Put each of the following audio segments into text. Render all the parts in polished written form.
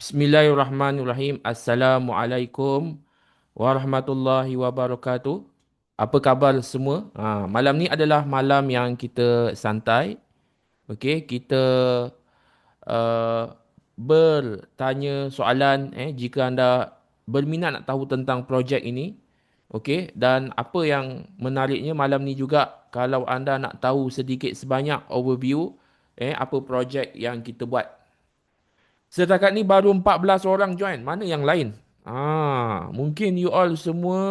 Bismillahirrahmanirrahim. Assalamualaikum warahmatullahi wabarakatuh. Apa khabar semua? Malam ni adalah malam yang kita santai. Okey, kita uh, bertanya soalan jika anda berminat nak tahu tentang projek ini. Okey, dan apa yang menariknya malam ni juga kalau anda nak tahu sedikit sebanyak overview apa projek yang kita buat. Setakat ni baru 14 orang join. Mana yang lain? Mungkin you all semua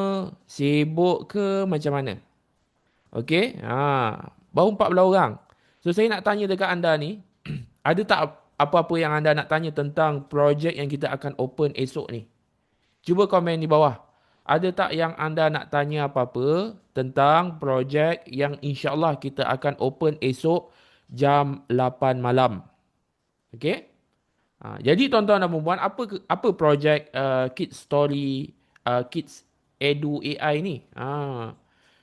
sibuk ke macam mana? Okey? Baru 14 orang. So saya nak tanya dekat anda ni, ada tak apa-apa yang anda nak tanya tentang projek yang kita akan open esok ni? Cuba komen di bawah. Ada tak yang anda nak tanya apa-apa tentang projek yang insya-Allah kita akan open esok jam 8 malam? Okey? Jadi tuan-tuan dan puan, apa projek Kids Story Kids Edu AI ni?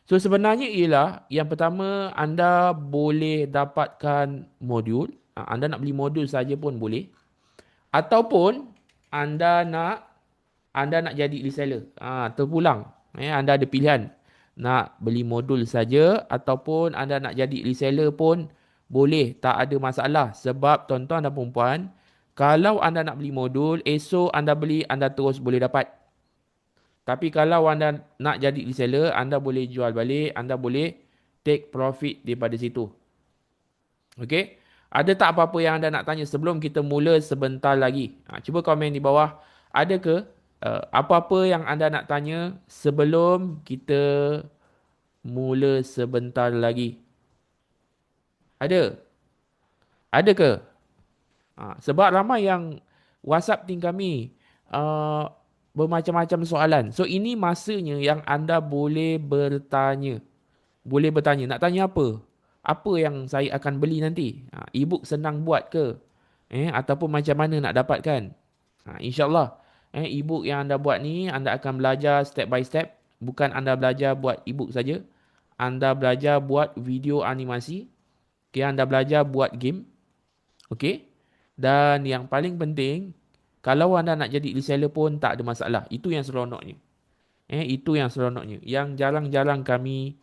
So sebenarnya ialah yang pertama anda boleh dapatkan modul. Anda nak beli modul saja pun boleh. Ataupun anda nak anda nak jadi reseller. Terpulang. Anda ada pilihan. Nak beli modul saja ataupun anda nak jadi reseller pun boleh. Tak ada masalah. Sebab tuan-tuan dan puan, kalau anda nak beli modul, esok anda beli, anda terus boleh dapat. Tapi kalau anda nak jadi reseller, anda boleh jual balik, anda boleh take profit daripada situ. Okey? Ada tak apa-apa yang anda nak tanya sebelum kita mula sebentar lagi? Cuba komen di bawah. Ada ke apa-apa yang anda nak tanya sebelum kita mula sebentar lagi? Ada? Ada ke? Sebab ramai yang WhatsApp ting kami uh, bermacam-macam soalan. So ini masanya yang anda boleh bertanya. Boleh bertanya. Nak tanya apa? Apa yang saya akan beli nanti? E-book senang buat ke? Ataupun macam mana nak dapatkan? InsyaAllah. E-book yang anda buat ni, anda akan belajar step by step. Bukan anda belajar buat e-book saja. Anda belajar buat video animasi. Okay, anda belajar buat game. Okey. Dan yang paling penting, kalau anda nak jadi reseller pun tak ada masalah. Itu yang seronoknya. Itu yang seronoknya. Yang jarang-jarang kami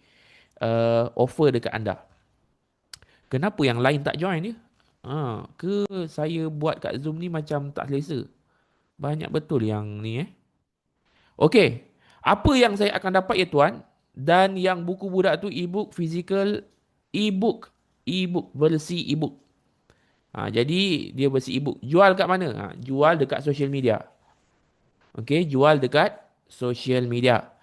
offer dekat anda. Kenapa yang lain tak join dia? Ke saya buat kat Zoom ni macam tak selesa? Banyak betul yang ni Okey. Apa yang saya akan dapat ya tuan? Dan yang buku budak tu e-book physical, e-book. E-book, versi e-book. Jadi dia versi e-book. Jual kat mana? Jual dekat social media. Okey, jual dekat social media.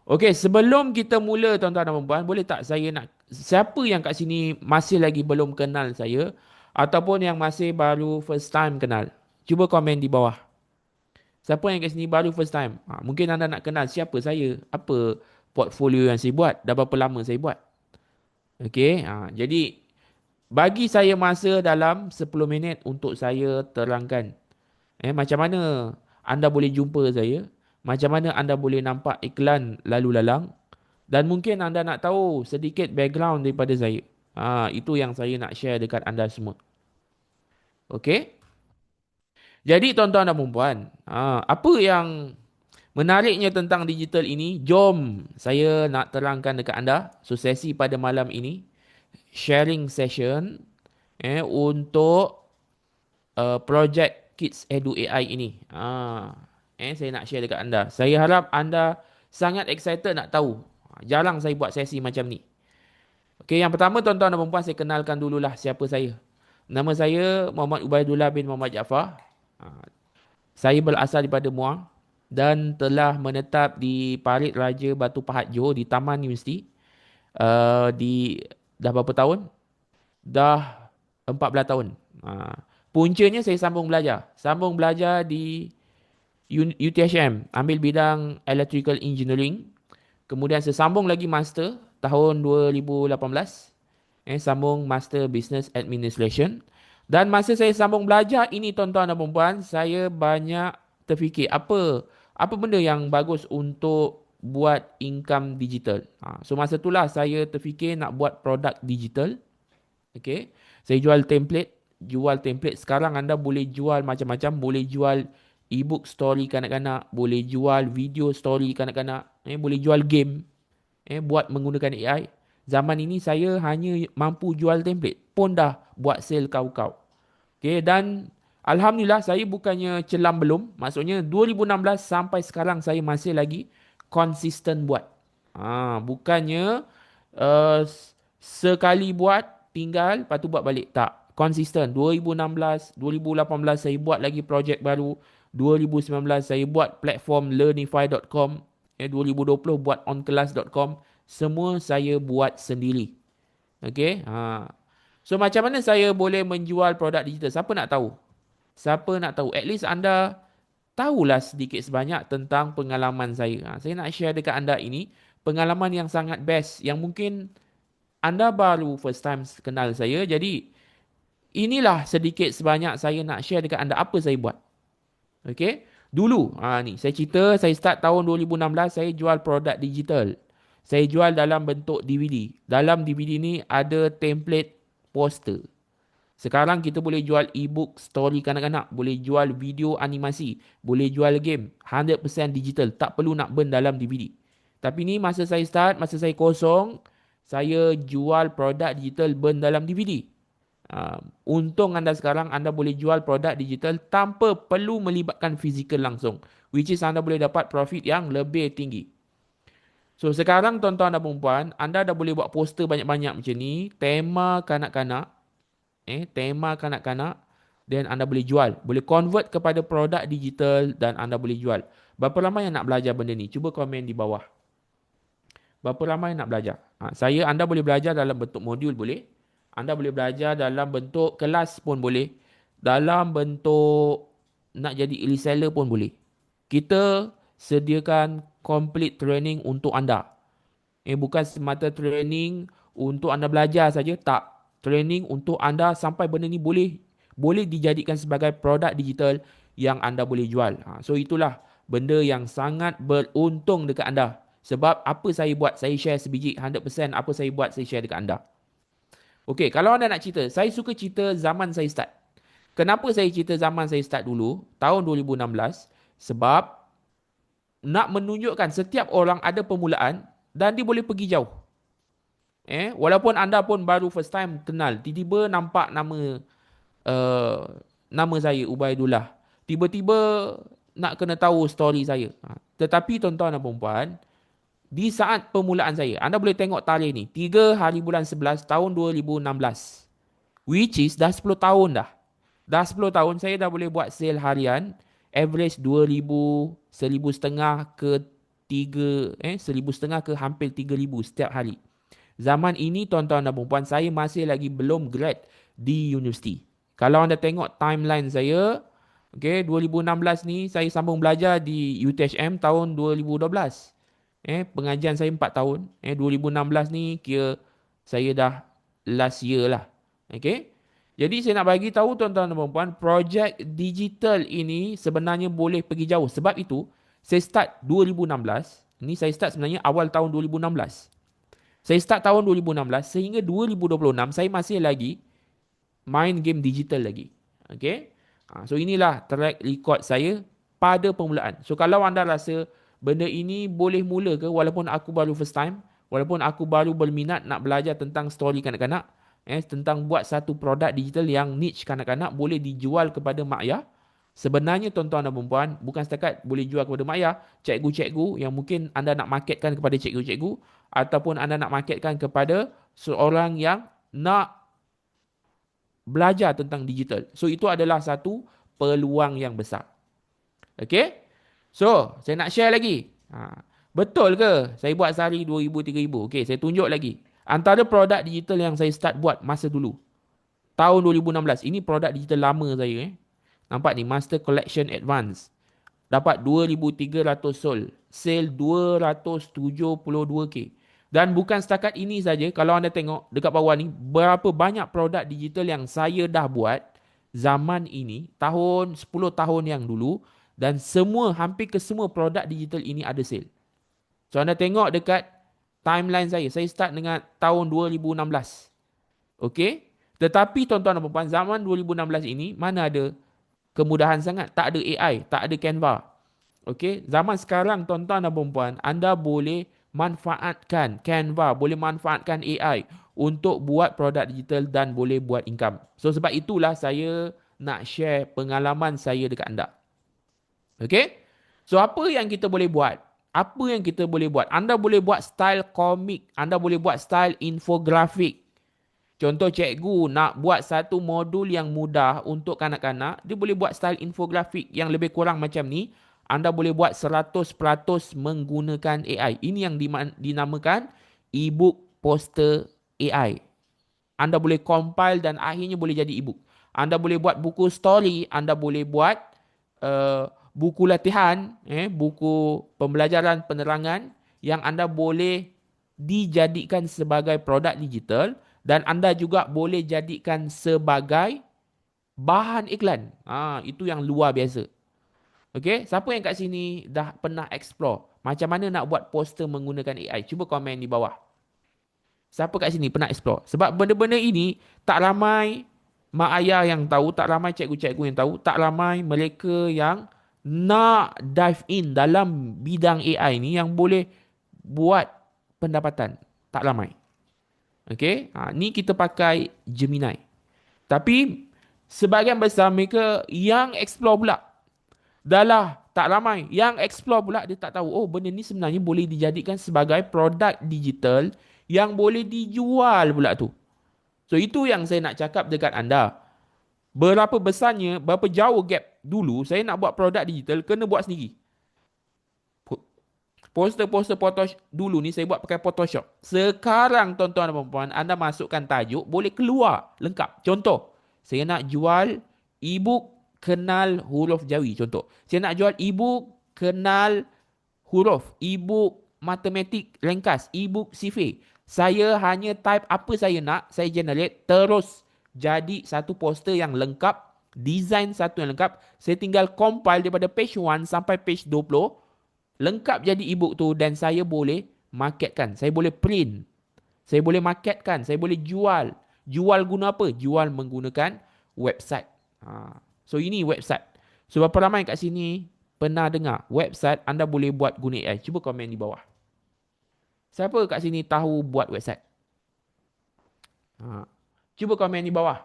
Okey, sebelum kita mula tuan-tuan dan puan, boleh tak saya nak siapa yang kat sini masih lagi belum kenal saya ataupun yang masih baru first time kenal? Cuba komen di bawah. Siapa yang kat sini baru first time? Mungkin anda nak kenal siapa saya, apa portfolio yang saya buat, dah berapa lama saya buat. Okey, jadi bagi saya masa dalam 10 minit untuk saya terangkan. Macam mana anda boleh jumpa saya? Macam mana anda boleh nampak iklan lalu lalang? Dan mungkin anda nak tahu sedikit background daripada saya. Itu yang saya nak share dekat anda semua. Okey? Jadi tuan-tuan dan puan, apa yang menariknya tentang digital ini? Jom saya nak terangkan dekat anda. So sesi pada malam ini sharing session untuk projek Kids Edu AI ini. Saya nak share dekat anda. Saya harap anda sangat excited nak tahu. Jarang saya buat sesi macam ni. Okey, yang pertama tuan-tuan dan puan, saya kenalkan dululah siapa saya. Nama saya Muhammad Ubaidullah bin Muhammad Jaafar. Saya berasal daripada Muar dan telah menetap di Parit Raja Batu Pahat Johor di Taman Universiti. Di dah berapa tahun? Dah 14 tahun. Puncanya saya sambung belajar. Sambung belajar di UTHM, ambil bidang Electrical Engineering. Kemudian saya sambung lagi master tahun 2018. Sambung Master Business Administration. Dan masa saya sambung belajar ini tuan-tuan dan puan, saya banyak terfikir apa benda yang bagus untuk buat income digital. So masa itulah saya terfikir nak buat produk digital. Okay. Saya jual template jual template. Sekarang anda boleh jual macam-macam. Boleh jual ebook story kanak-kanak. Boleh jual video story kanak-kanak. Boleh jual game. Buat menggunakan AI. Zaman ini saya hanya mampu jual template. Pun dah buat sale kau-kau. Okay, dan Alhamdulillah saya bukannya celam belum. Maksudnya 2016 sampai sekarang saya masih lagi konsisten buat. Bukannya uh, sekali buat tinggal lepas tu buat balik. Tak. Konsisten. 2016, 2018 saya buat lagi projek baru. 2019 saya buat platform learnify.com. 2020 buat onkelas.com. Semua saya buat sendiri. Okay. So macam mana saya boleh menjual produk digital? Siapa nak tahu? Siapa nak tahu? At least anda tahulah sedikit sebanyak tentang pengalaman saya. Saya nak share dekat anda ini pengalaman yang sangat best yang mungkin anda baru first time kenal saya. Jadi inilah sedikit sebanyak saya nak share dekat anda apa saya buat. Okay? Dulu, ni saya cerita saya start tahun 2016 saya jual produk digital. Saya jual dalam bentuk DVD. Dalam DVD ni ada template poster. Sekarang kita boleh jual e-book story kanak-kanak, boleh jual video animasi, boleh jual game 100% digital, tak perlu nak burn dalam DVD. Tapi ni masa saya start, masa saya kosong, saya jual produk digital burn dalam DVD. Untung anda sekarang anda boleh jual produk digital tanpa perlu melibatkan fizikal langsung, which is anda boleh dapat profit yang lebih tinggi. So sekarang tuan-tuan dan perempuan, anda dah boleh buat poster banyak-banyak macam ni, tema kanak-kanak, tema kanak-kanak, dan anda boleh jual. Boleh convert kepada produk digital dan anda boleh jual. Berapa ramai yang nak belajar benda ni? Cuba komen di bawah. Berapa ramai yang nak belajar? Anda boleh belajar dalam bentuk modul boleh. Anda boleh belajar dalam bentuk kelas pun boleh. Dalam bentuk nak jadi reseller pun boleh. Kita sediakan complete training untuk anda. Bukan semata training untuk anda belajar saja, tak. Training untuk anda sampai benda ni boleh dijadikan sebagai produk digital yang anda boleh jual. So itulah benda yang sangat beruntung dekat anda. Sebab apa saya buat, saya share sebiji 100% apa saya buat, saya share dekat anda. Okey, kalau anda nak cerita, saya suka cerita zaman saya start. Kenapa saya cerita zaman saya start dulu, tahun 2016? Sebab nak menunjukkan setiap orang ada permulaan dan dia boleh pergi jauh. Walaupun anda pun baru first time kenal, tiba-tiba nampak nama saya Ubaidullah. Tiba-tiba nak kena tahu story saya. Tetapi tuan-tuan dan puan-puan, di saat permulaan saya, anda boleh tengok tarikh ni, 3 hari bulan 11 tahun 2016. Which is dah 10 tahun dah. Dah 10 tahun saya dah boleh buat sale harian, average 2,000, 1,500 ke 3, 1,500 ke hampir 3,000 setiap hari. Zaman ini tuan-tuan dan puan-puan, saya masih lagi belum grad di universiti. Kalau anda tengok timeline saya, 2016 ni saya sambung belajar di UTHM tahun 2012. Pengajian saya 4 tahun. 2016 ni kira saya dah last year lah. Jadi saya nak bagi tahu tuan-tuan dan puan-puan, projek digital ini sebenarnya boleh pergi jauh. Sebab itu, saya start 2016. Ni saya start sebenarnya awal tahun 2016. Saya start tahun 2016 sehingga 2026 saya masih lagi main game digital lagi. So inilah track record saya pada permulaan. So kalau anda rasa benda ini boleh mula ke walaupun aku baru first time, walaupun aku baru berminat nak belajar tentang story kanak-kanak, tentang buat satu produk digital yang niche kanak-kanak boleh dijual kepada mak ayah. Sebenarnya tuan-tuan dan perempuan, bukan setakat boleh jual kepada mak ayah, cikgu-cikgu yang mungkin anda nak marketkan kepada cikgu-cikgu ataupun anda nak marketkan kepada seorang yang nak belajar tentang digital. So itu adalah satu peluang yang besar. So saya nak share lagi. Betul ke saya buat sehari 2,000, 3,000? Saya tunjuk lagi. Antara produk digital yang saya start buat masa dulu, tahun 2016. Ini produk digital lama saya. Nampak ni, Master Collection Advance. Dapat 2,300 sold. Sale 272K. Dan bukan setakat ini saja. Kalau anda tengok dekat bawah ni, berapa banyak produk digital yang saya dah buat zaman ini, tahun 10 tahun yang dulu, dan hampir ke semua produk digital ini ada sale. So anda tengok dekat timeline saya start dengan tahun 2016. Tetapi tuan-tuan dan puan-puan, zaman 2016 ini mana ada kemudahan sangat. Tak ada AI, tak ada Canva. Okey, zaman sekarang tuan-tuan dan puan-puan, anda boleh manfaatkan Canva, boleh manfaatkan AI untuk buat produk digital dan boleh buat income. So sebab itulah saya nak share pengalaman saya dekat anda. Okey? So apa yang kita boleh buat? Apa yang kita boleh buat? Anda boleh buat style komik, anda boleh buat style infografik. Contoh cikgu nak buat satu modul yang mudah untuk kanak-kanak, dia boleh buat style infografik yang lebih kurang macam ni. Anda boleh buat 100% menggunakan AI. Ini yang dinamakan e-book poster AI. Anda boleh compile dan akhirnya boleh jadi e-book. Anda boleh buat buku story, Anda boleh buat buku latihan, buku pembelajaran penerangan yang anda boleh dijadikan sebagai produk digital dan anda juga boleh jadikan sebagai bahan iklan. Itu yang luar biasa. Okey, siapa yang kat sini dah pernah explore macam mana nak buat poster menggunakan AI? Cuba komen di bawah. Siapa kat sini pernah explore? Sebab benda-benda ini tak ramai mak ayah yang tahu, tak ramai cikgu-cikgu yang tahu, tak ramai mereka yang nak dive in dalam bidang AI ni yang boleh buat pendapatan. Tak ramai. Okey, ni kita pakai Gemini. Tapi sebahagian besar mereka yang explore pula. Dah lah, tak ramai. Yang explore pula dia tak tahu, oh benda ni sebenarnya boleh dijadikan sebagai produk digital yang boleh dijual pula tu. So itu yang saya nak cakap dekat anda. Berapa besarnya, berapa jauh gap dulu saya nak buat produk digital kena buat sendiri. Poster-poster Photoshop dulu ni saya buat pakai Photoshop. Sekarang tuan-tuan dan puan-puan, anda masukkan tajuk boleh keluar lengkap. Contoh, saya nak jual e-book kenal huruf Jawi contoh. Saya nak jual e-book kenal huruf, e-book matematik ringkas, e-book sifir. Saya hanya type apa saya nak, saya generate terus jadi satu poster yang lengkap, design satu yang lengkap. Saya tinggal compile daripada page 1 sampai page 20. Lengkap jadi e-book tu dan saya boleh marketkan. Saya boleh print. Saya boleh marketkan. Saya boleh jual. Jual guna apa? Jual menggunakan website. So ini website. So berapa ramai kat sini pernah dengar website anda boleh buat guna AI? Cuba komen di bawah. Siapa kat sini tahu buat website? Cuba komen di bawah.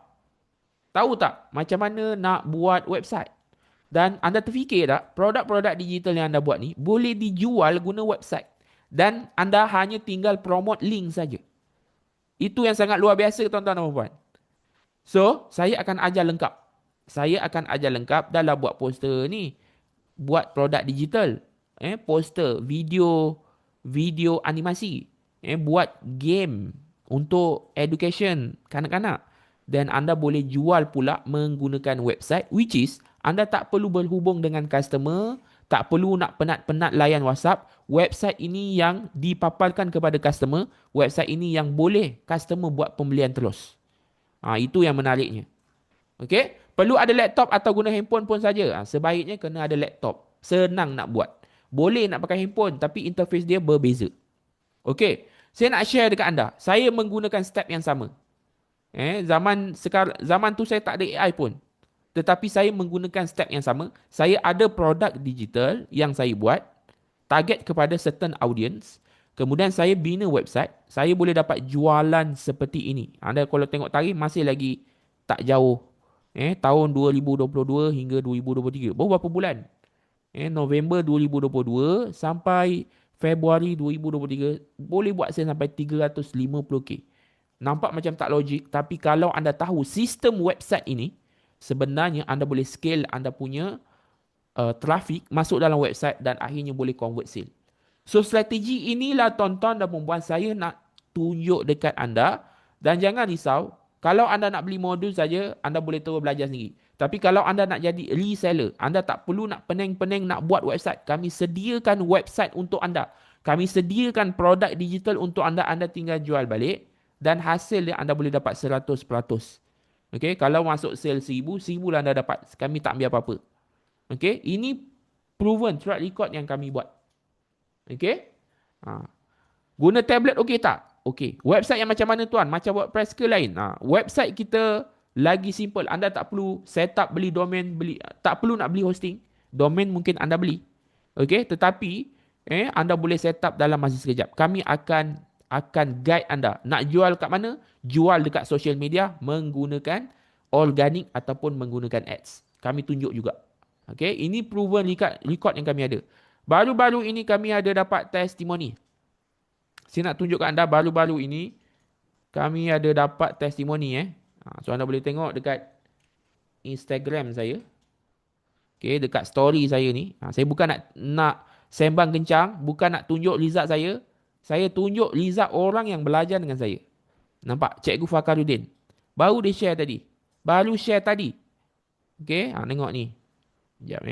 Tahu tak macam mana nak buat website? Dan anda terfikir tak produk-produk digital yang anda buat ni boleh dijual guna website. Dan anda hanya tinggal promote link saja. Itu yang sangat luar biasa tuan-tuan dan puan-puan. So, saya akan ajar lengkap. Saya akan ajar lengkap dalam buat poster ni. Buat produk digital. Poster, video animasi. Buat game untuk education kanak-kanak. Dan anda boleh jual pula menggunakan website which is anda tak perlu berhubung dengan customer, tak perlu nak penat-penat layan WhatsApp. Website ini yang dipaparkan kepada customer, website ini yang boleh customer buat pembelian terus. Itu yang menariknya. Okey, perlu ada laptop atau guna handphone pun saja. Sebaiknya kena ada laptop. Senang nak buat. Boleh nak pakai handphone tapi interface dia berbeza. Okey, saya nak share dekat anda. Saya menggunakan step yang sama. Zaman tu saya tak ada AI pun. Tetapi saya menggunakan step yang sama. Saya ada produk digital yang saya buat. Target kepada certain audience. Kemudian saya bina website. Saya boleh dapat jualan seperti ini. Anda kalau tengok tarikh masih lagi tak jauh. Tahun 2022 hingga 2023. Baru berapa bulan? November 2022 sampai Februari 2023. Boleh buat saya sampai 350k. Nampak macam tak logik. Tapi kalau anda tahu sistem website ini, sebenarnya anda boleh scale anda punya traffic masuk dalam website dan akhirnya boleh convert sale. So strategi inilah tuan-tuan dan puan-puan saya nak tunjuk dekat anda. Dan jangan risau, kalau anda nak beli modul saja, anda boleh terus belajar sendiri. Tapi kalau anda nak jadi reseller, anda tak perlu nak pening-pening nak buat website. Kami sediakan website untuk anda. Kami sediakan produk digital untuk anda. Anda tinggal jual balik dan hasil yang anda boleh dapat 100%. Okay, kalau masuk sale 1000, 1000 lah anda dapat. Kami tak ambil apa-apa. Okay, ini proven track record yang kami buat. Okay. Guna tablet okey tak? Okey. Website yang macam mana tuan? Macam WordPress ke lain? Website kita lagi simple. Anda tak perlu set up beli domain, tak perlu nak beli hosting. Domain mungkin anda beli. Okey, tetapi anda boleh set up dalam masa sekejap. Kami akan guide anda. Nak jual kat mana? Jual dekat social media menggunakan organic ataupun menggunakan ads. Kami tunjuk juga. Okey, ini proven record yang kami ada. Baru-baru ini kami ada dapat testimoni. Saya nak tunjuk kat anda baru-baru ini kami ada dapat testimoni So anda boleh tengok dekat Instagram saya. Okay, dekat story saya ni. Saya bukan nak sembang kencang, bukan nak tunjuk result saya. Saya tunjuk result orang yang belajar dengan saya. Nampak? Cikgu Fakaruddin. Baru dia share tadi. Baru share tadi. Okay, tengok ni. Sekejap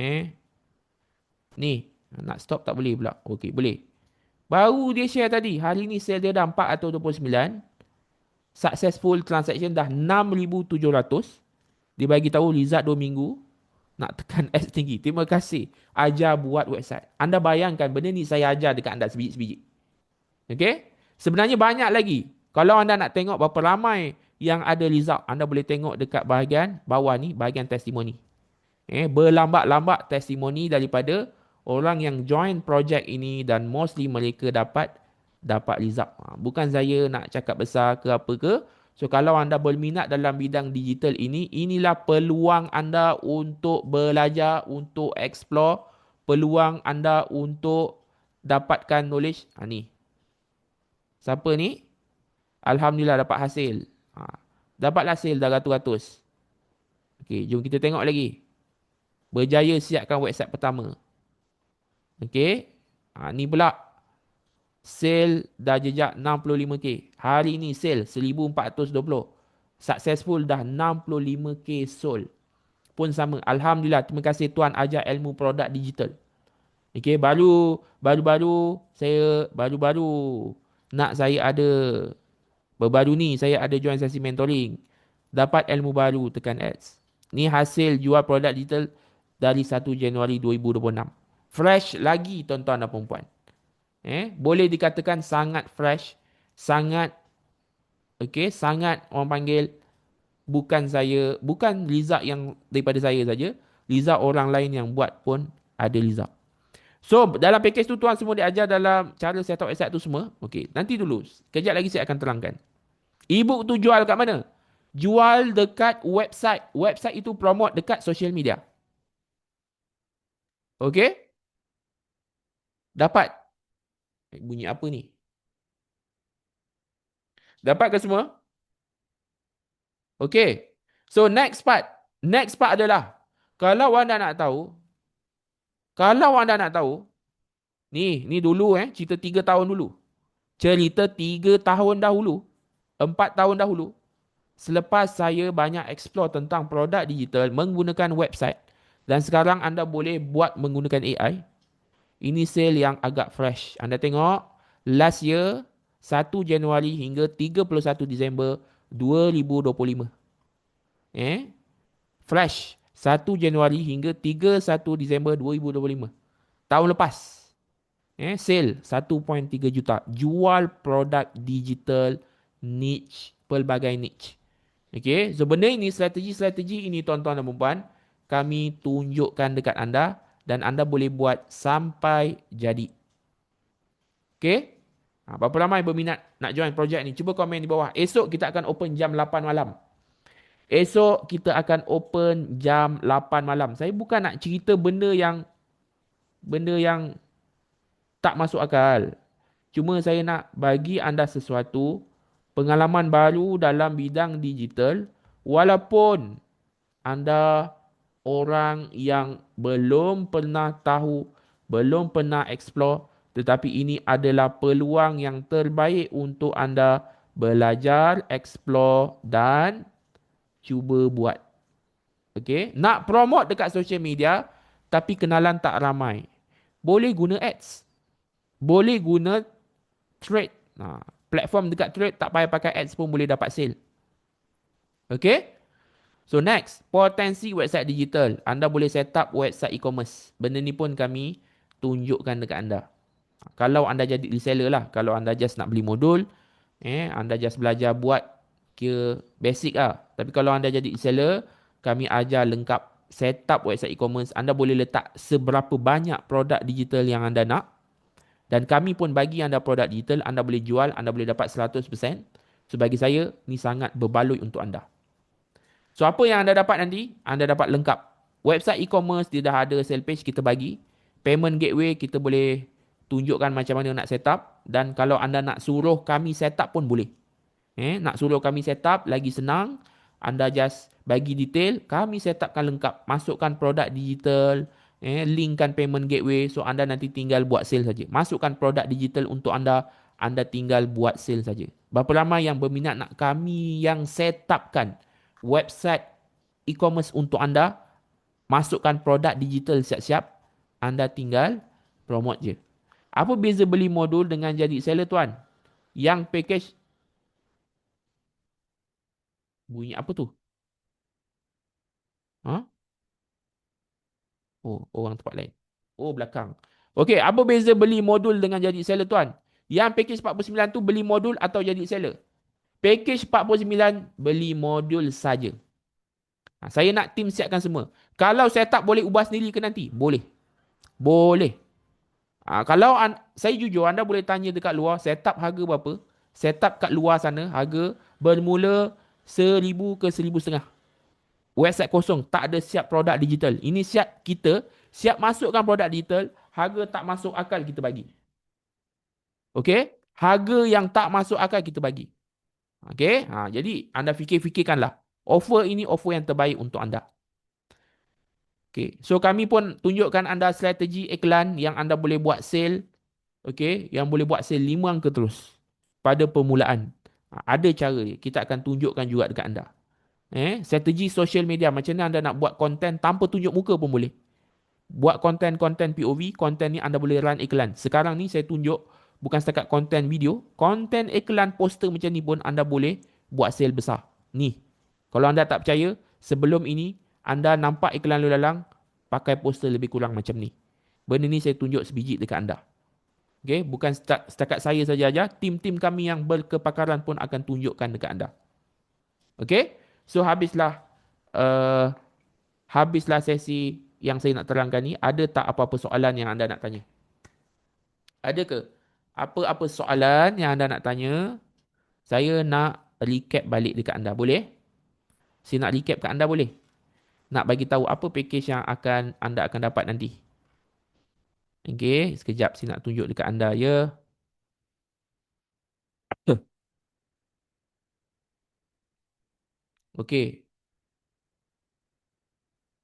Ni, nak stop tak boleh pula. Okay, boleh. Baru dia share tadi. Hari ni sale dia dah 429. Successful transaction dah 6,700. Dia bagi tahu result 2 minggu. Nak tekan S tinggi. Terima kasih. Ajar buat website. Anda bayangkan benda ni saya ajar dekat anda sebiji-sebiji. Okay? Sebenarnya banyak lagi. Kalau anda nak tengok berapa ramai yang ada result, anda boleh tengok dekat bahagian bawah ni, bahagian testimoni. Berlambat-lambat testimoni daripada orang yang join project ini dan mostly mereka dapat result. Bukan saya nak cakap besar ke apa ke. So kalau anda berminat dalam bidang digital ini, inilah peluang anda untuk belajar, untuk explore, peluang anda untuk dapatkan knowledge. Ni. Siapa ni? Alhamdulillah dapat hasil. Dapat hasil dah ratus-ratus. Okey, jom kita tengok lagi. Berjaya siapkan website pertama. Okey. Ni pula. Sale dah jejak 65k. Hari ni sale 1420. Successful dah 65k sold. Pun sama. Alhamdulillah. Terima kasih Tuan ajar ilmu produk digital. Okey, baru-baru ni saya ada join sesi mentoring. Dapat ilmu baru tekan ads. Ni hasil jual produk digital dari 1 Januari 2026. Fresh lagi tuan-tuan dan puan-puan. Boleh dikatakan sangat fresh, sangat sangat orang panggil bukan result yang daripada saya saja, result orang lain yang buat pun ada result. So, dalam package tu tuan semua diajar dalam cara set up website tu semua. Okey, nanti dulu. Kejap lagi saya akan terangkan. E-book tu jual kat mana? Jual dekat website. Website itu promote dekat social media. Okey? Dapat. Bunyi apa ni? Dapat ke semua? Okey. So next part. Next part adalah kalau anda nak tahu, ni dulu cerita 3 tahun dulu. Cerita 3 tahun dahulu. 4 tahun dahulu. Selepas saya banyak explore tentang produk digital menggunakan website dan sekarang anda boleh buat menggunakan AI. Ini sale yang agak fresh. Anda tengok last year 1 Januari hingga 31 Disember 2025. Fresh 1 Januari hingga 31 Disember 2025. Tahun lepas. Sale 1.3 juta. Jual produk digital niche, pelbagai niche. Okay, so benda ini, strategi-strategi ini tuan-tuan dan puan-puan, kami tunjukkan dekat anda dan anda boleh buat sampai jadi. Okay? Berapa ramai berminat nak join projek ni? Cuba komen di bawah. Esok kita akan open jam 8 malam. Esok kita akan open jam 8 malam. Saya bukan nak cerita benda yang tak masuk akal. Cuma saya nak bagi anda sesuatu pengalaman baru dalam bidang digital walaupun anda orang yang belum pernah tahu, belum pernah explore, tetapi ini adalah peluang yang terbaik untuk anda belajar, explore dan cuba buat. Okay? Nak promote dekat social media tapi kenalan tak ramai. Boleh guna ads. Boleh guna trade. Platform dekat trade tak payah pakai ads pun boleh dapat sale. Okay? So next, potensi website digital. Anda boleh set up website e-commerce. Benda ni pun kami tunjukkan dekat anda. Kalau anda jadi reseller lah. Kalau anda just nak beli modul, Anda just belajar buat kira basic lah. Tapi kalau anda jadi reseller, kami ajar lengkap setup website e-commerce. Anda boleh letak seberapa banyak produk digital yang anda nak. Dan kami pun bagi anda produk digital, anda boleh jual, anda boleh dapat 100%. So bagi saya, ni sangat berbaloi untuk anda. So apa yang anda dapat nanti? Anda dapat lengkap. Website e-commerce dia dah ada sale page kita bagi. Payment gateway kita boleh tunjukkan macam mana nak set up. Dan kalau anda nak suruh kami set up pun boleh. Nak suruh kami set up lagi senang. Anda just bagi detail, kami set upkan lengkap. Masukkan produk digital, linkkan payment gateway. So anda nanti tinggal buat sale saja. Masukkan produk digital untuk anda, anda tinggal buat sale saja. Berapa ramai yang berminat nak kami yang set upkan website e-commerce untuk anda, masukkan produk digital siap-siap, anda tinggal promote je. Apa beza beli modul dengan jadi seller tuan? Yang package bunyi apa tu? Ha? Oh, orang tempat lain. Oh, belakang. Okey, apa beza beli modul dengan jadi seller tuan? Yang package 49 tu beli modul atau jadi seller? Package 49 beli modul saja. Saya nak tim siapkan semua. Kalau setup boleh ubah sendiri ke nanti? Boleh. Boleh. Kalau saya jujur, anda boleh tanya dekat luar, setup harga berapa? Setup kat luar sana, harga bermula 1,000 ke 1,500. Website kosong, tak ada siap produk digital. Ini siap kita, siap masukkan produk digital, harga tak masuk akal kita bagi. Okey? Harga yang tak masuk akal kita bagi. Okey? Jadi anda fikir-fikirkanlah. Offer ini offer yang terbaik untuk anda. Okey. So kami pun tunjukkan anda strategi iklan yang anda boleh buat sale. Okey, yang boleh buat sale 5 angka terus pada permulaan. Ada cara dia. Kita akan tunjukkan juga dekat anda. Strategi social media. Macam mana anda nak buat konten tanpa tunjuk muka pun boleh. Buat konten-konten POV, konten ni anda boleh run iklan. Sekarang ni saya tunjuk bukan setakat konten video, konten iklan poster macam ni pun anda boleh buat sale besar. Ni. Kalau anda tak percaya, sebelum ini anda nampak iklan lalu lalang pakai poster lebih kurang macam ni. Benda ni saya tunjuk sebiji dekat anda. Okay, bukan setakat saya saja aja, tim-tim kami yang berkepakaran pun akan tunjukkan dekat anda. Okay, so uh, habislah sesi yang saya nak terangkan ni. Ada tak apa-apa soalan yang anda nak tanya? Ada ke? Apa-apa soalan yang anda nak tanya? Saya nak recap balik dekat anda. Boleh? Saya nak recap kat anda boleh? Nak bagi tahu apa package yang anda akan dapat nanti. Okay, sekejap saya nak tunjuk dekat anda ya. Okay,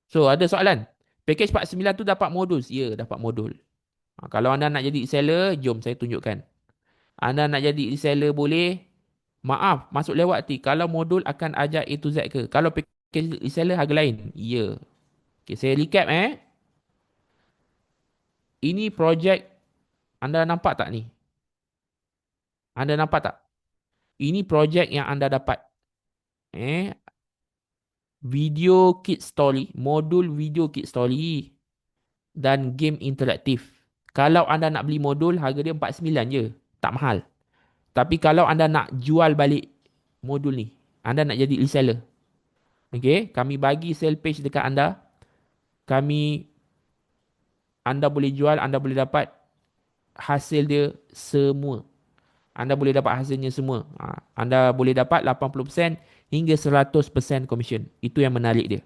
so ada soalan. Package 49 tu dapat modul? Ya, dapat modul. Kalau anda nak jadi reseller, jom saya tunjukkan. Anda nak jadi reseller boleh. Maaf, masuk lewat ti. Kalau modul akan ajar A to Z ke? Kalau package reseller harga lain? Ya. Okay, saya recap Ini projek, anda nampak tak ni? Anda nampak tak? Ini projek yang anda dapat. Eh, Video kit story, modul video kit story dan game interaktif. Kalau anda nak beli modul, harga dia 49 je. Tak mahal. Tapi kalau anda nak jual balik modul ni, anda nak jadi reseller. Okay, kami bagi sale page dekat anda. Anda boleh jual, anda boleh dapat hasil dia semua. Anda boleh dapat hasilnya semua. Anda boleh dapat 80% hingga 100% commission. Itu yang menarik dia.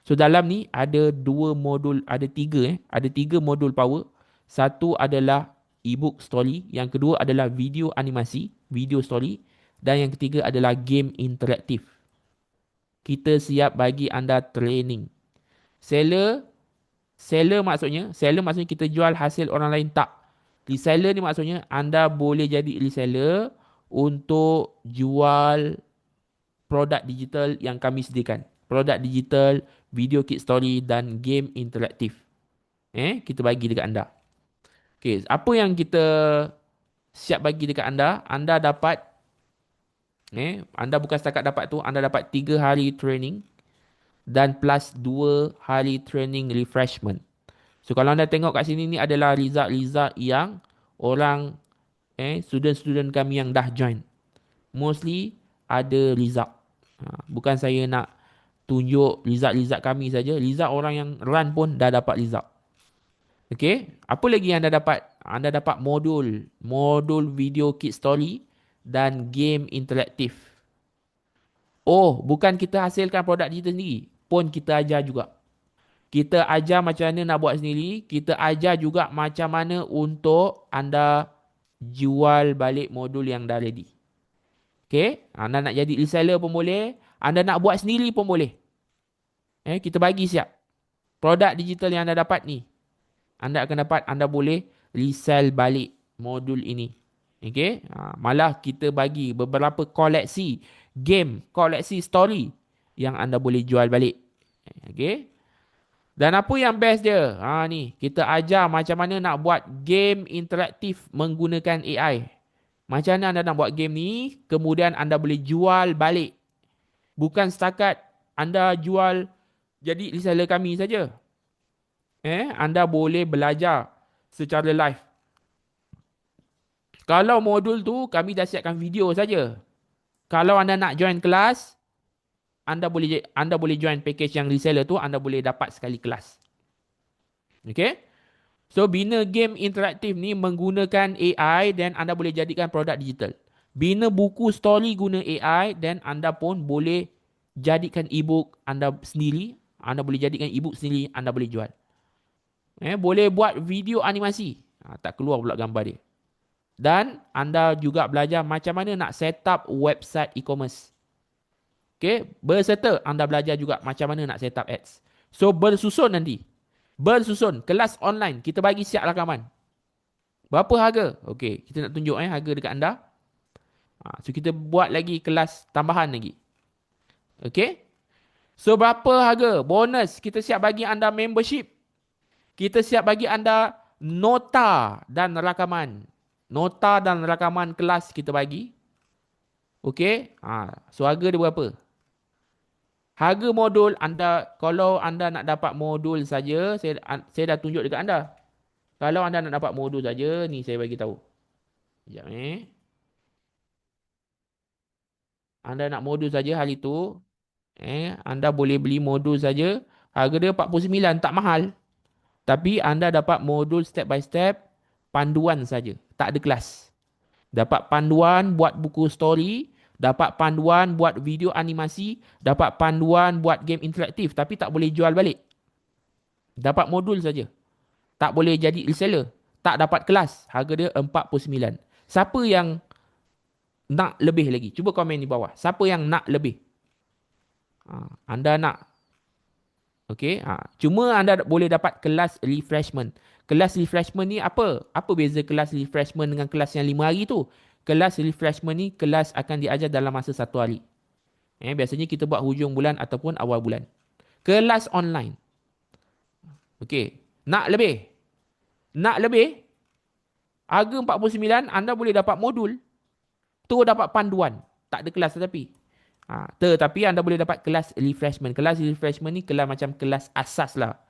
So dalam ni ada dua modul, ada tiga modul power. Satu adalah ebook story, yang kedua adalah video animasi, video story, dan yang ketiga adalah game interaktif. Kita siap bagi anda training. Seller, seller maksudnya kita jual hasil orang lain tak. Reseller ni maksudnya anda boleh jadi reseller untuk jual produk digital yang kami sediakan. Produk digital, video kit story dan game interaktif. Kita bagi dekat anda. Okay, apa yang kita siap bagi dekat anda? Anda dapat, anda bukan setakat dapat tu, anda dapat 3 hari training dan plus 2 hari training refreshment. So kalau anda tengok kat sini ni adalah result-result yang orang student-student kami yang dah join. mostly ada result. Bukan saya nak tunjuk result-result kami saja. Result orang yang run pun dah dapat result. Okay. Apa lagi yang anda dapat? Anda dapat modul video kit story dan game interaktif. Oh, bukan kita hasilkan produk digital sendiri, pun kita ajar juga. Kita ajar macam mana nak buat sendiri, kita ajar juga macam mana untuk anda jual balik modul yang dah ready. Okay, anda nak jadi reseller pun boleh, anda nak buat sendiri pun boleh. Kita bagi siap. Produk digital yang anda dapat ni, anda akan dapat, anda boleh resell balik modul ini. Okay, malah kita bagi beberapa koleksi game, koleksi story yang anda boleh jual balik. Okay. Dan apa yang best dia? Ni, kita ajar macam mana nak buat game interaktif menggunakan AI. Macam mana anda nak buat game ni, kemudian anda boleh jual balik. Bukan setakat anda jual jadi reseller kami saja. Anda boleh belajar secara live. Kalau modul tu, kami dah siapkan video saja. Kalau anda nak join kelas, anda boleh join package yang reseller tu, anda boleh dapat sekali kelas. Okay? So, bina game interaktif ni menggunakan AI dan anda boleh jadikan produk digital. Bina buku story guna AI dan anda pun boleh jadikan ebook anda sendiri. Anda boleh jadikan ebook sendiri, anda boleh jual. Boleh buat video animasi. Tak keluar pula gambar dia. Dan anda juga belajar macam mana nak set up website e-commerce. Okay, berserta anda belajar juga macam mana nak set up ads. So, bersusun nanti. Bersusun. Kelas online. Kita bagi siap rakaman. Berapa harga? Okay, kita nak tunjuk harga dekat anda. So, kita buat lagi kelas tambahan lagi. Okay. So, berapa harga? Bonus. Kita siap bagi anda membership. Kita siap bagi anda nota dan rakaman. Nota dan rakaman kelas kita bagi. Okay. So, harga dia berapa? Harga modul anda, kalau anda nak dapat modul saja, saya dah tunjuk dekat anda. Kalau anda nak dapat modul saja, ni saya bagi tahu. Sekejap Anda nak modul saja hari tu, anda boleh beli modul saja. Harga dia 49, tak mahal. Tapi anda dapat modul step by step, panduan saja, tak ada kelas. Dapat panduan buat buku story, dapat panduan buat video animasi, dapat panduan buat game interaktif, tapi tak boleh jual balik. Dapat modul saja. Tak boleh jadi reseller. Tak dapat kelas. Harga dia 49. Siapa yang nak lebih lagi? Cuba komen di bawah. Siapa yang nak lebih? Anda nak. Okey. Cuma anda boleh dapat kelas refreshment. Kelas refreshment ni apa? Apa beza kelas refreshment dengan kelas yang 5 hari tu? Kelas refreshment ni, kelas akan diajar dalam masa 1 hari. Biasanya kita buat hujung bulan ataupun awal bulan. Kelas online. Okey. Nak lebih? Nak lebih? Harga 49, anda boleh dapat modul. Tu dapat panduan. Tak ada kelas tetapi. Tetapi anda boleh dapat kelas refreshment. Kelas refreshment ni kelas macam kelas asas lah.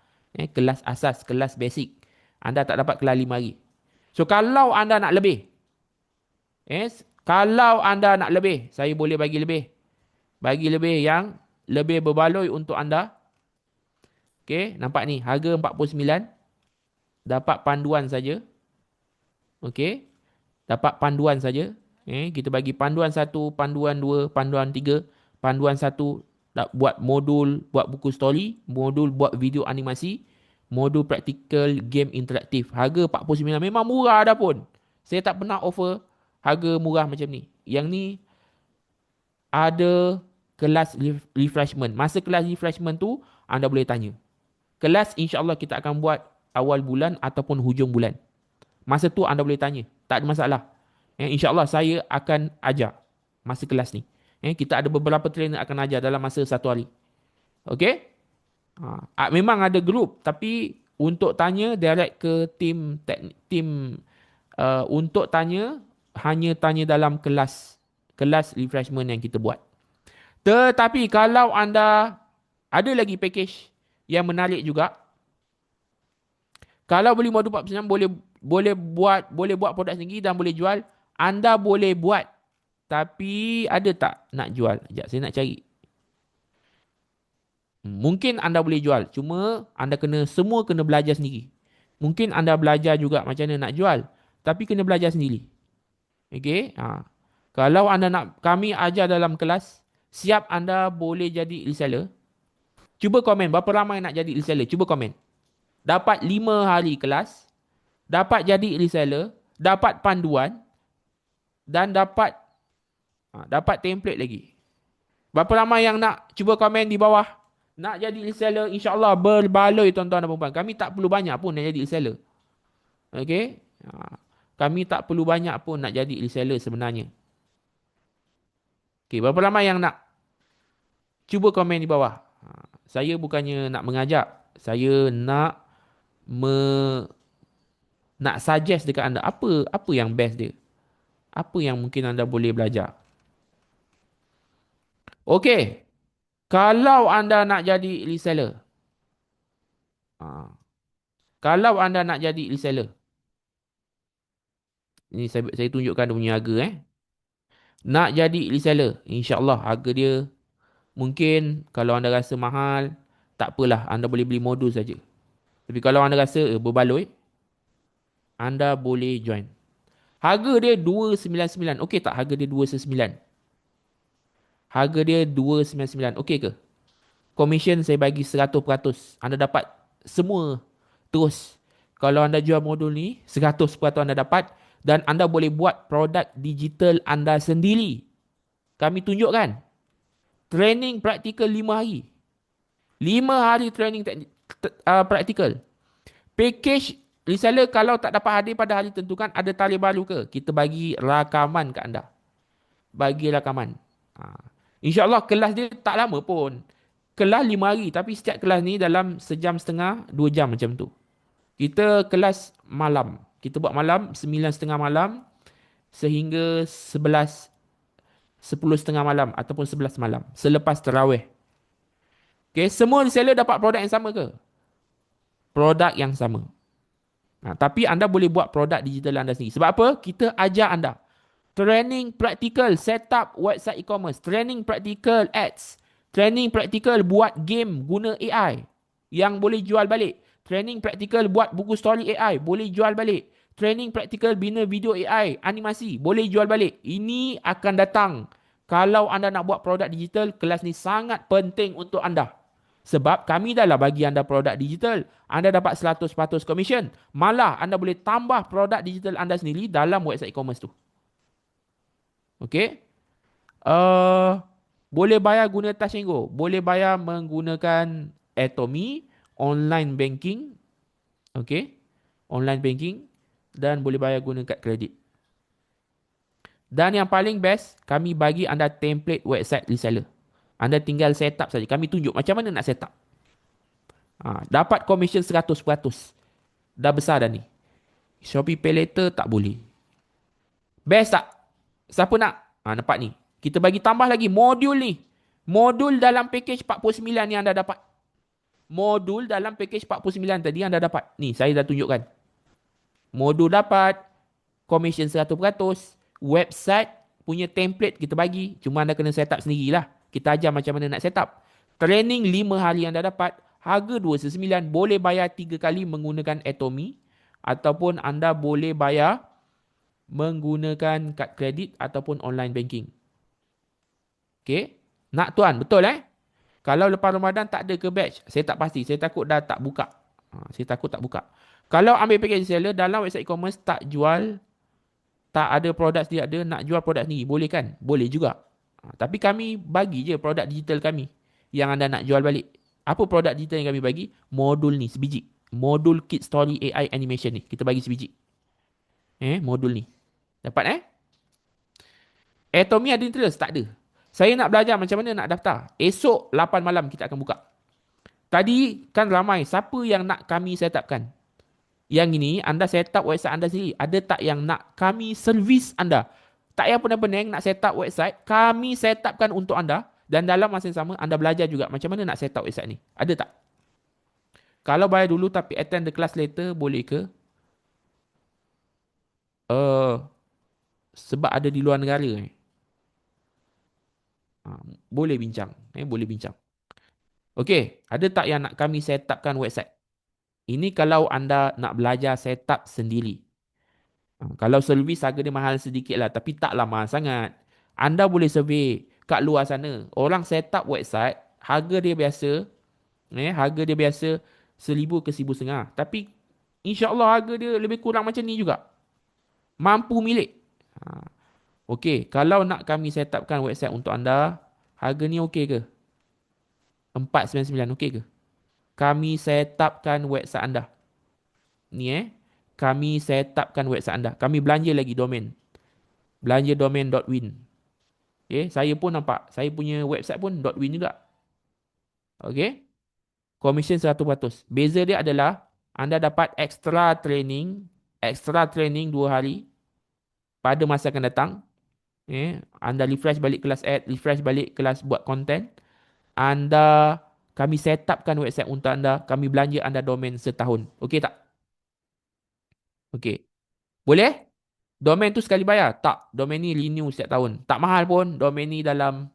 Kelas asas, kelas basic. Anda tak dapat kelas 5 hari. So, kalau anda nak lebih. Kalau anda nak lebih, saya boleh bagi lebih. Bagi lebih yang lebih berbaloi untuk anda. Okay, nampak ni. Harga 49. Dapat panduan saja. Okay. Dapat panduan saja. Kita bagi panduan 1, panduan 2, panduan 3. Panduan 1 buat modul, buat buku story. Modul buat video animasi. Modul practical game interaktif. Harga 49. Memang murah dah pun. Saya tak pernah offer harga murah macam ni. Yang ni ada kelas refreshment. Masa kelas refreshment tu, anda boleh tanya. Kelas insya-Allah kita akan buat awal bulan ataupun hujung bulan. Masa tu anda boleh tanya. Tak ada masalah. InsyaAllah saya akan ajar masa kelas ni. Kita ada beberapa trainer akan ajar dalam masa 1 hari. Okey? Memang ada group. Tapi untuk tanya direct ke tim untuk tanya, hanya tanya dalam kelas refreshment yang kita buat. Tetapi kalau anda ada lagi package yang menarik juga. Kalau beli modul 49 boleh buat produk sendiri dan boleh jual. Anda boleh buat tapi ada tak nak jual? Sekejap, saya nak cari. Mungkin anda boleh jual, cuma anda semua kena belajar sendiri. Mungkin anda belajar juga macam mana nak jual, tapi kena belajar sendiri. Okey? Kalau anda nak kami ajar dalam kelas, siap anda boleh jadi reseller. Cuba komen berapa ramai nak jadi reseller. Cuba komen. Dapat 5 hari kelas, dapat jadi reseller, dapat panduan dan dapat template lagi. Berapa ramai yang nak? Cuba komen di bawah. Nak jadi reseller, insya-Allah berbaloi tuan-tuan dan puan-puan. Kami tak perlu banyak pun nak jadi reseller. Okey? Kami tak perlu banyak pun nak jadi reseller sebenarnya. Okey, berapa ramai yang nak? Cuba komen di bawah. Saya bukannya nak mengajak. Saya me, nak suggest dekat anda apa yang best dia. Apa yang mungkin anda boleh belajar. Okey. Kalau anda nak jadi reseller. Kalau anda nak jadi reseller. Ini saya tunjukkan dia punya harga Nak jadi reseller. InsyaAllah harga dia mungkin kalau anda rasa mahal, tak apalah. Anda boleh beli modul saja. Tapi kalau anda rasa berbaloi, anda boleh join. Harga dia 299. Okey tak harga dia 299? Harga dia 299. Okey ke? Commission saya bagi 100%. Anda dapat semua terus. Kalau anda jual modul ni, 100% anda dapat. Dan anda boleh buat produk digital anda sendiri. Kami tunjukkan. Training praktikal 5 hari. 5 hari training praktikal. Package reseller kalau tak dapat hadir pada hari tentukan, ada tarikh baru ke? Kita bagi rakaman ke anda. Bagi rakaman. InsyaAllah kelas dia tak lama pun. Kelas 5 hari. Tapi setiap kelas ni dalam sejam setengah, 2 jam macam tu. Kita kelas malam. Kita buat malam, 9.30 malam sehingga 10.30 malam ataupun 11 malam. Selepas tarawih. Okay, semua reseller dapat produk yang sama ke? Produk yang sama. Tapi anda boleh buat produk digital anda sendiri. Sebab apa? Kita ajar anda. Training practical setup website e-commerce. Training practical ads. Training practical buat game guna AI yang boleh jual balik. Training practical buat buku story AI boleh jual balik. Training practical bina video AI animasi boleh jual balik. Ini akan datang. Kalau anda nak buat produk digital, kelas ni sangat penting untuk anda. Sebab kami dah lah bagi anda produk digital. Anda dapat 100% commission. Malah anda boleh tambah produk digital anda sendiri dalam website e-commerce tu. Okey. Boleh bayar guna Touch 'n Go. Boleh bayar menggunakan Atomy, online banking. Okey. Online banking. Dan boleh bayar guna kad kredit. Dan yang paling best, kami bagi anda template website reseller. Anda tinggal set up saja. Kami tunjuk macam mana nak set up. Dapat commission 100%. Dah besar dah ni. Shopee Pay Later tak boleh. Best tak? Siapa nak? Nampak ni. Kita bagi tambah lagi modul ni. Modul dalam package 49 ni anda dapat. Modul dalam package 49 tadi anda dapat. Ni saya dah tunjukkan. Modul dapat. Commission 100%. Website punya template kita bagi. Cuma anda kena set up sendirilah. Kita ajar macam mana nak set up. Training 5 hari anda dapat. Harga 299. Boleh bayar 3 kali menggunakan Atomy. Ataupun anda boleh bayar menggunakan kad kredit ataupun online banking. Okey. Nak tuan, betul Kalau lepas Ramadan tak ada ke batch, saya tak pasti. Saya takut dah tak buka. Saya takut tak buka. Kalau ambil package seller dalam website e-commerce tak jual, tak ada produk sendiri ada, nak jual produk sendiri, boleh kan? Boleh juga. Tapi kami bagi je produk digital kami yang anda nak jual balik. Apa produk digital yang kami bagi? Modul ni, sebiji. Modul Kid Story AI Animation ni. Kita bagi sebiji. Modul ni. Dapat Atomy ada interest? Tak ada. Saya nak belajar macam mana nak daftar. Esok 8 malam kita akan buka. Tadi kan ramai. Siapa yang nak kami set upkan? Yang ini anda set up website anda sendiri. Ada tak yang nak kami servis anda? Tak payah pening-pening nak set up website. Kami set upkan untuk anda. Dan dalam masa yang sama anda belajar juga macam mana nak set up website ni. Ada tak? Kalau bayar dulu tapi attend the class later boleh ke? Sebab ada di luar negara Ha, boleh bincang. Boleh bincang. Okey, ada tak yang nak kami set upkan website? Ini kalau anda nak belajar set up sendiri. Kalau servis harga dia mahal sedikit lah, tapi taklah mahal sangat. Anda boleh survey kat luar sana. Orang set up website, harga dia biasa, harga dia biasa 1,000 ke 1,500. Tapi insya-Allah harga dia lebih kurang macam ni juga. Mampu milik. Ha. Okey, kalau nak kami set upkan website untuk anda, harga ni okey ke? 499 okey ke? Kami set upkan website anda. Ni kami set upkan website anda. Kami belanja lagi domain. Belanja domain.win. Okay, saya pun nampak. Saya punya website pun .win juga. Okay. Commission 100%. Beza dia adalah anda dapat extra training 2 hari pada masa akan datang. Anda refresh balik kelas ad, refresh balik kelas buat content. Kami set upkan website untuk anda. Kami belanja anda domain setahun. Okey tak? Okey. Boleh? Domain tu sekali bayar? Tak. Domain ni renew setiap tahun. Tak mahal pun. Domain ni dalam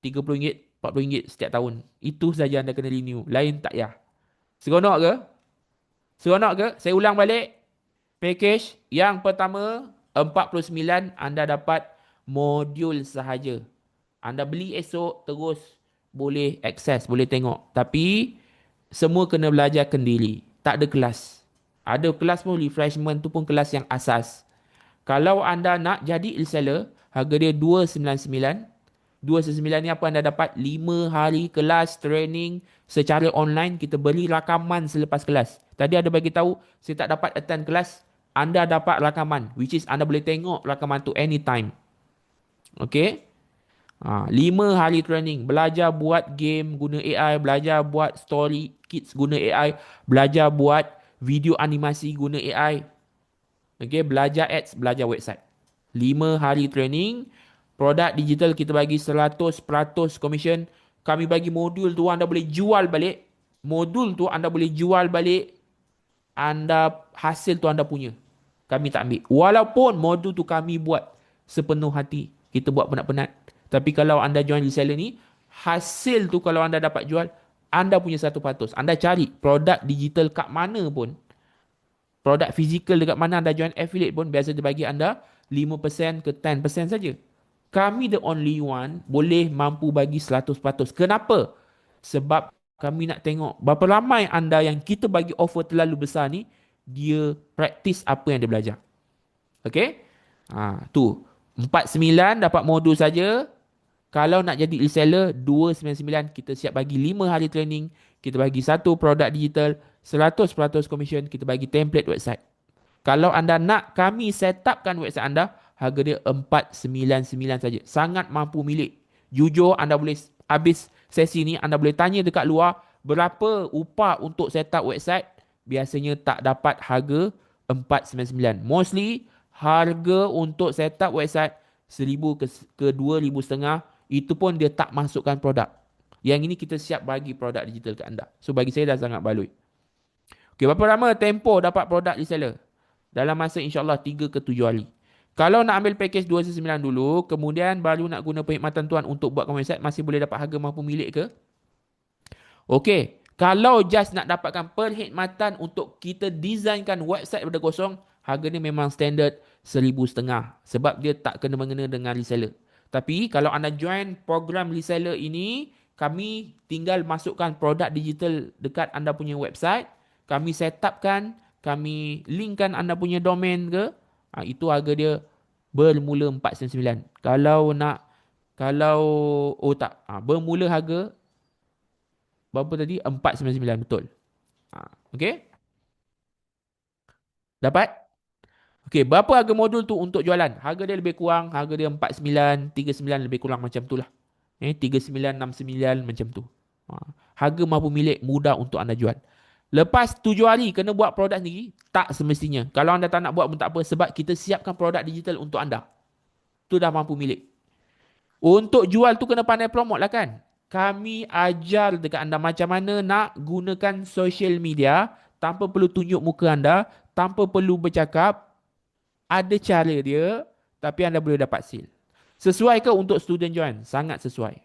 RM30, RM40 setiap tahun. Itu saja anda kena renew. Lain tak payah. Seronok ke? Seronok ke? Saya ulang balik. Package yang pertama 49 anda dapat modul sahaja. Anda beli esok terus boleh akses, boleh tengok. Tapi semua kena belajar kendiri. Tak ada kelas. Ada kelas pun refreshment tu pun kelas yang asas. Kalau anda nak jadi reseller, harga dia 299. 299 ni apa anda dapat 5 hari kelas training secara online. Kita beri rakaman selepas kelas. Tadi ada bagi tahu saya tak dapat attend kelas, anda dapat rakaman, which is anda boleh tengok rakaman tu anytime. Okay. 5 hari training. Belajar buat game guna AI. Belajar buat story kids guna AI. Belajar buat video animasi guna AI. Okay, belajar ads, belajar website. 5 hari training. Produk digital kita bagi 100% commission. Kami bagi modul tu anda boleh jual balik. Modul tu anda boleh jual balik. Hasil tu anda punya. Kami tak ambil. Walaupun modul tu kami buat sepenuh hati. Kita buat penat-penat. Tapi kalau anda join reseller ni, hasil tu kalau anda dapat jual, anda punya 100%. Anda cari produk digital kat mana pun, produk fizikal dekat mana anda join affiliate pun, biasa dia bagi anda 5% ke 10% saja. Kami the only one boleh mampu bagi 100%. Kenapa? Sebab kami nak tengok berapa ramai anda yang kita bagi offer terlalu besar ni, dia praktis apa yang dia belajar. Okay? Tu. 49 dapat modul saja. Kalau nak jadi reseller, 299 kita siap bagi 5 hari training. Kita bagi satu produk digital, 100% commission, kita bagi template website. Kalau anda nak kami set upkan website anda, harga dia 499 saja. Sangat mampu milik. Jujur anda boleh habis sesi ni, anda boleh tanya dekat luar berapa upah untuk set up website. Biasanya tak dapat harga 499. Mostly harga untuk set up website 1,000 ke 2,500. Itu pun dia tak masukkan produk. Yang ini kita siap bagi produk digital ke anda. So bagi saya dah sangat baloi. Okey, berapa lama tempoh dapat produk reseller? Dalam masa insyaAllah 3 ke 7 hari. Kalau nak ambil package 299 dulu, kemudian baru nak guna perkhidmatan tuan untuk buatkan website, masih boleh dapat harga mampu milik ke? Okey, kalau just nak dapatkan perkhidmatan untuk kita desainkan website daripada kosong, harga ni memang standard 1,500. Sebab dia tak kena-mengena dengan reseller. Tapi kalau anda join program reseller ini, kami tinggal masukkan produk digital dekat anda punya website. Kami set upkan, kami linkkan anda punya domain ke. Itu harga dia bermula 499. Bermula harga berapa tadi? 499, betul. Okey? Dapat? Okey, berapa harga modul tu untuk jualan? Harga dia lebih kurang, harga dia 49, 39 lebih kurang macam tu lah. 39, 69 macam tu. Harga mampu milik, mudah untuk anda jual. Lepas 7 hari kena buat produk sendiri? Tak semestinya. Kalau anda tak nak buat pun tak apa, sebab kita siapkan produk digital untuk anda. Tu dah mampu milik. Untuk jual tu kena pandai promote lah kan. Kami ajar dekat anda macam mana nak gunakan social media tanpa perlu tunjuk muka anda, tanpa perlu bercakap. Ada cara dia, tapi anda boleh dapat sale. Sesuai ke untuk student join? Sangat sesuai.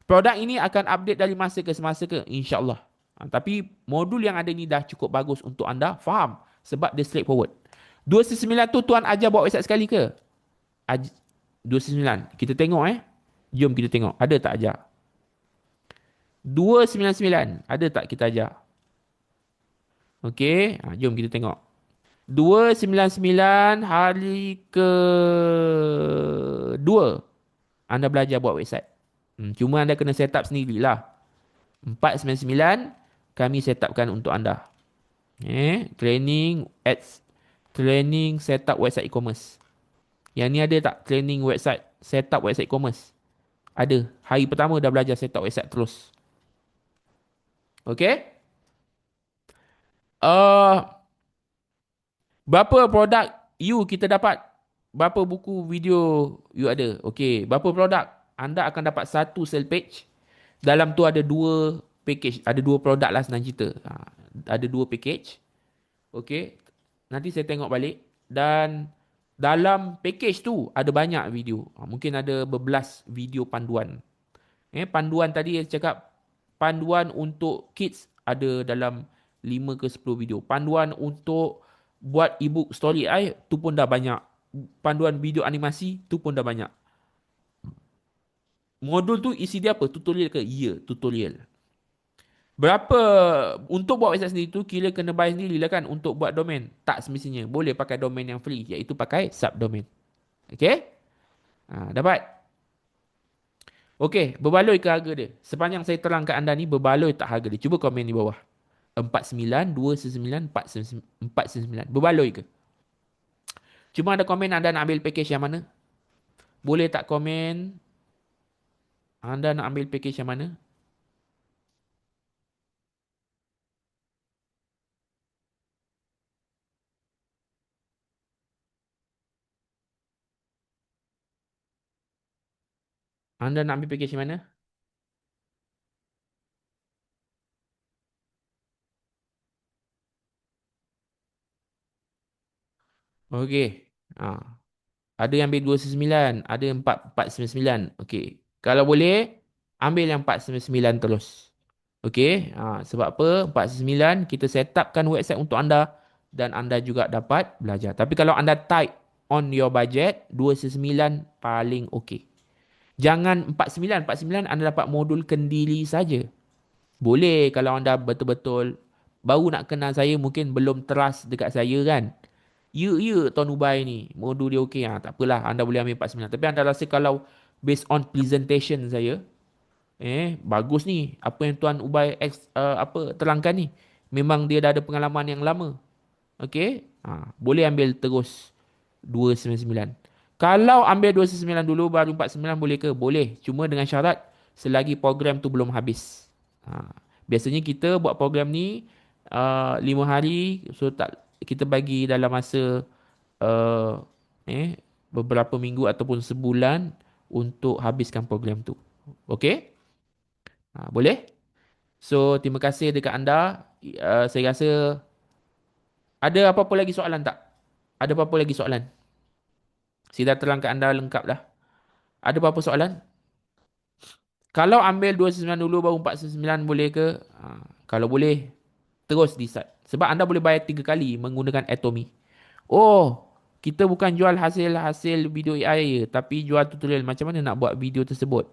Produk ini akan update dari masa ke semasa ke? InsyaAllah. Tapi modul yang ada ni dah cukup bagus untuk anda faham. Sebab dia straightforward. 299 tu tuan ajar buat website sekali ke? 299. Kita tengok Jom kita tengok. Ada tak ajar? 299. Ada tak kita ajar? Okey. Jom kita tengok. 299 hari ke 2. Anda belajar buat website. Cuma anda kena set up sendirilah. 499 kami set upkan untuk anda. Training ads, training setup website e-commerce. Yang ni ada tak training website setup website e-commerce? Ada. Hari pertama dah belajar setup website terus. Okey? Berapa produk you kita dapat? Berapa buku video you ada? Okey, berapa produk? Anda akan dapat satu sale page. Dalam tu ada dua package, ada dua produk lah senang cerita. Ada dua package. Okey. Nanti saya tengok balik dan dalam package tu ada banyak video. Mungkin ada berbelas video panduan. Panduan tadi saya cakap panduan untuk kids ada dalam 5 ke 10 video. Panduan untuk buat ebook story tu pun dah banyak. Panduan video animasi tu pun dah banyak. Modul tu isi dia apa? Tutorial ke? Ya, tutorial. Berapa untuk buat website sendiri tu kira kena bayar sendiri lah kan untuk buat domain. Tak semestinya. Boleh pakai domain yang free iaitu pakai subdomain. Okey? Dapat? Okey, berbaloi ke harga dia? Sepanjang saya terangkan anda ni berbaloi tak harga dia? Cuba komen di bawah. 49, 299, 499. Berbaloi ke? Cuma ada komen anda nak ambil package yang mana? Boleh tak komen anda nak ambil package yang mana? Anda nak ambil package yang mana? Okey. Ada yang ambil 299, ada yang 499. Okey. Kalau boleh, ambil yang 499 terus. Okey. Sebab apa? 499 kita set upkan website untuk anda dan anda juga dapat belajar. Tapi kalau anda tight on your budget, 299 paling okey. Jangan 49. 49 anda dapat modul kendiri saja. Boleh kalau anda betul-betul baru nak kenal saya, mungkin belum trust dekat saya kan. Ya, Tuan Ubay ni. Modul dia okey. Tak apalah. Anda boleh ambil 49. Tapi anda rasa kalau based on presentation saya, bagus ni. Apa yang Tuan Ubay terangkan ni. Memang dia dah ada pengalaman yang lama. Okey. Boleh ambil terus 299. Kalau ambil 299 dulu baru 49 boleh ke? Boleh. Cuma dengan syarat selagi program tu belum habis. Biasanya kita buat program ni 5 hari. So tak, kita bagi dalam masa uh, beberapa minggu ataupun sebulan untuk habiskan program tu. Okey? Boleh? So terima kasih dekat anda. Saya rasa ada apa-apa lagi soalan tak? Ada apa-apa lagi soalan? Saya dah terangkan anda lengkap dah. Ada apa-apa soalan? Kalau ambil 299 dulu baru 499 boleh ke? Kalau boleh, terus decide. Sebab anda boleh bayar 3 kali menggunakan Atomy. Oh, kita bukan jual hasil-hasil video AI je, tapi jual tutorial macam mana nak buat video tersebut.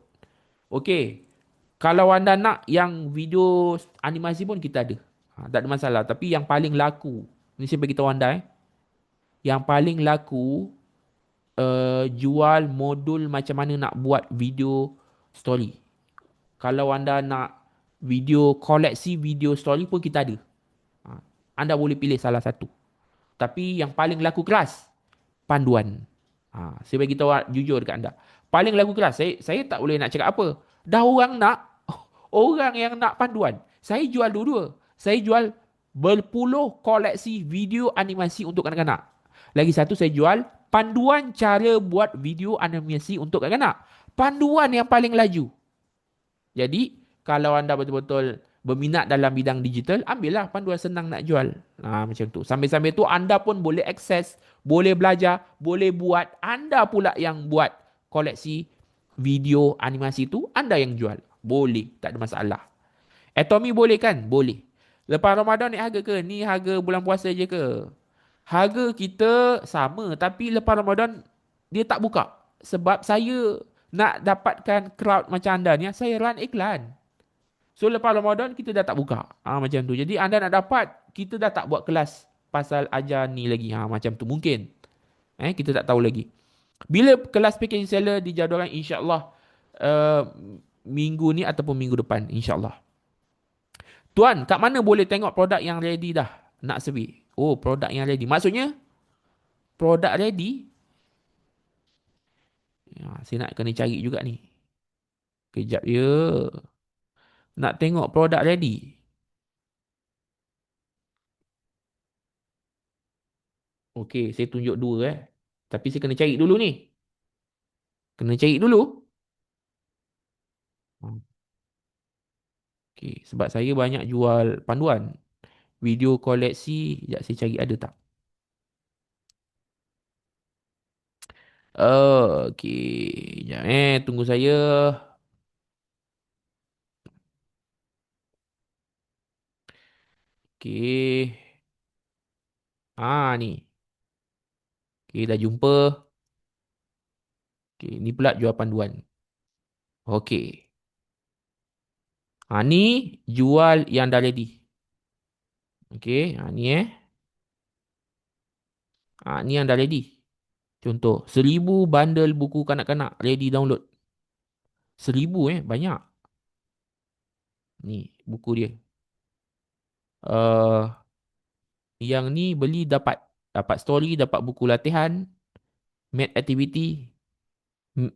Okey. Kalau anda nak yang video animasi pun kita ada. Tak ada masalah. Tapi yang paling laku, ni saya beritahu anda yang paling laku jual modul macam mana nak buat video story. Kalau anda nak video koleksi video story pun kita ada. Anda boleh pilih salah satu. Tapi yang paling laku keras, panduan. Saya bagi tahu jujur dekat anda. Paling laku keras, saya tak boleh nak cakap apa. Dah orang nak, orang yang nak panduan. Saya jual dua-dua. Saya jual berpuluh koleksi video animasi untuk kanak-kanak. Lagi satu saya jual panduan cara buat video animasi untuk kanak-kanak. Panduan yang paling laju. Jadi, kalau anda betul-betul berminat dalam bidang digital, ambillah panduan senang nak jual. Macam tu. Sambil-sambil tu anda pun boleh akses, boleh belajar, boleh buat. Anda pula yang buat koleksi video animasi tu anda yang jual. Boleh, tak ada masalah. Atomy boleh kan? Boleh. Lepas Ramadan naik harga ke? Ni harga bulan puasa je ke? Harga kita sama tapi lepas Ramadan dia tak buka. Sebab saya nak dapatkan crowd macam anda ni, saya run iklan. So lepas Ramadan kita dah tak buka. Macam tu. Jadi anda nak dapat, kita dah tak buat kelas pasal ajar ni lagi. Macam tu mungkin. Kita tak tahu lagi. Bila kelas packaging seller dijadualkan, insya-Allah uh, minggu ni ataupun minggu depan, insya-Allah. Tuan, kat mana boleh tengok produk yang ready dah nak survey? Oh, produk yang ready. Maksudnya produk ready. Saya nak kena cari juga ni. Kejap ya. Nak tengok produk ready. Okey, saya tunjuk dua Tapi saya kena cari dulu ni. Kena cari dulu. Hmm, Okey, sebab saya banyak jual panduan. Video koleksi. Sekejap saya cari ada tak. Okey. Sekejap tunggu saya. Okey. Ni. Okey, dah jumpa. Okey, ni pula jual panduan. Okey. Ni jual yang dah ready. Okey, ni ni yang dah ready. Contoh, 1,000 bundle buku kanak-kanak ready download. 1,000 banyak. Ni buku dia. Uh, yang ni beli dapat. Dapat story, dapat buku latihan, math activity,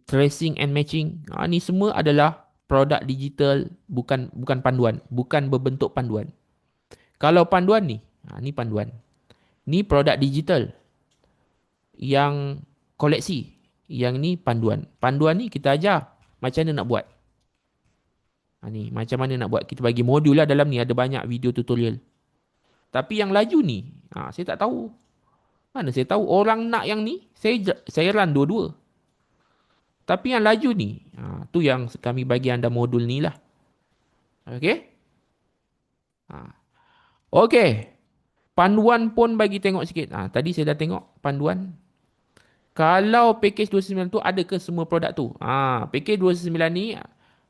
tracing and matching. Ni semua adalah produk digital, bukan bukan panduan, bukan berbentuk panduan. Kalau panduan ni, ni panduan. Ni produk digital yang koleksi. Yang ni panduan. Panduan ni kita ajar macam mana nak buat. Ni macam mana nak buat. Kita bagi modul lah dalam ni. Ada banyak video tutorial. Tapi yang laju ni, saya tak tahu. Mana saya tahu orang nak yang ni. Saya run dua-dua. Tapi yang laju ni, tu yang kami bagi anda modul ni lah. Okay? Okay. Panduan pun bagi tengok sikit. Tadi saya dah tengok panduan. Kalau package 29 tu ada ke semua produk tu? Package 29 ni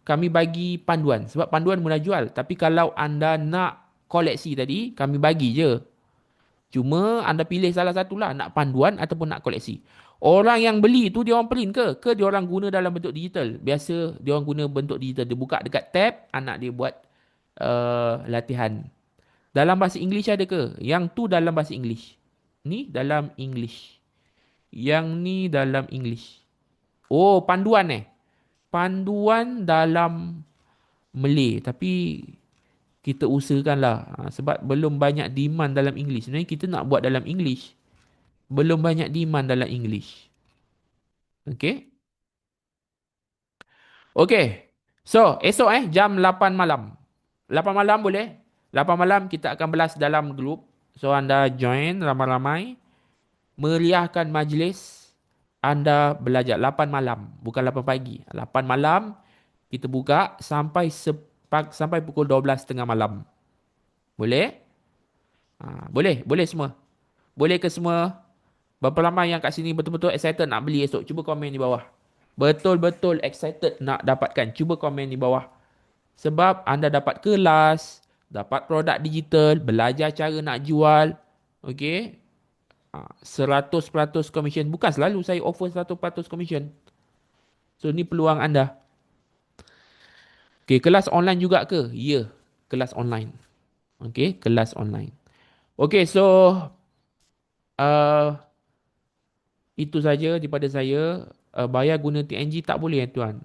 kami bagi panduan. Sebab panduan mula jual. Tapi kalau anda nak koleksi tadi, kami bagi je. Cuma anda pilih salah satu lah. Nak panduan ataupun nak koleksi. Orang yang beli tu dia orang print ke? Ke dia orang guna dalam bentuk digital? Biasa dia orang guna bentuk digital. Dia buka dekat tab, anak dia buat latihan. Dalam bahasa English ada ke? Yang tu dalam bahasa English. Ni dalam English. Yang ni dalam English. Oh, panduan Panduan dalam Malay. Tapi kita usahakanlah. Sebab belum banyak demand dalam English. Sebenarnya kita nak buat dalam English. Belum banyak demand dalam English. Okay. Okay. So, esok jam 8 malam. 8 malam boleh? 8 malam kita akan belas dalam grup. So, anda join ramai-ramai. Meriahkan majlis. Anda belajar 8 malam. Bukan 8 pagi. 8 malam kita buka sampai pukul 12 tengah malam. Boleh? Boleh? Boleh semua? Boleh ke semua? Berapa ramai yang kat sini betul-betul excited nak beli esok? Cuba komen di bawah. Betul-betul excited nak dapatkan. Cuba komen di bawah. Sebab anda dapat kelas, dapat produk digital, belajar cara nak jual. Okay? 100% commission. Bukan selalu saya offer 100% commission. So, ni peluang anda. Okay, kelas online juga ke? Ya, kelas online. Okay, kelas online. Okay, so uh, itu saja daripada saya. Bayar guna TNG tak boleh tuan.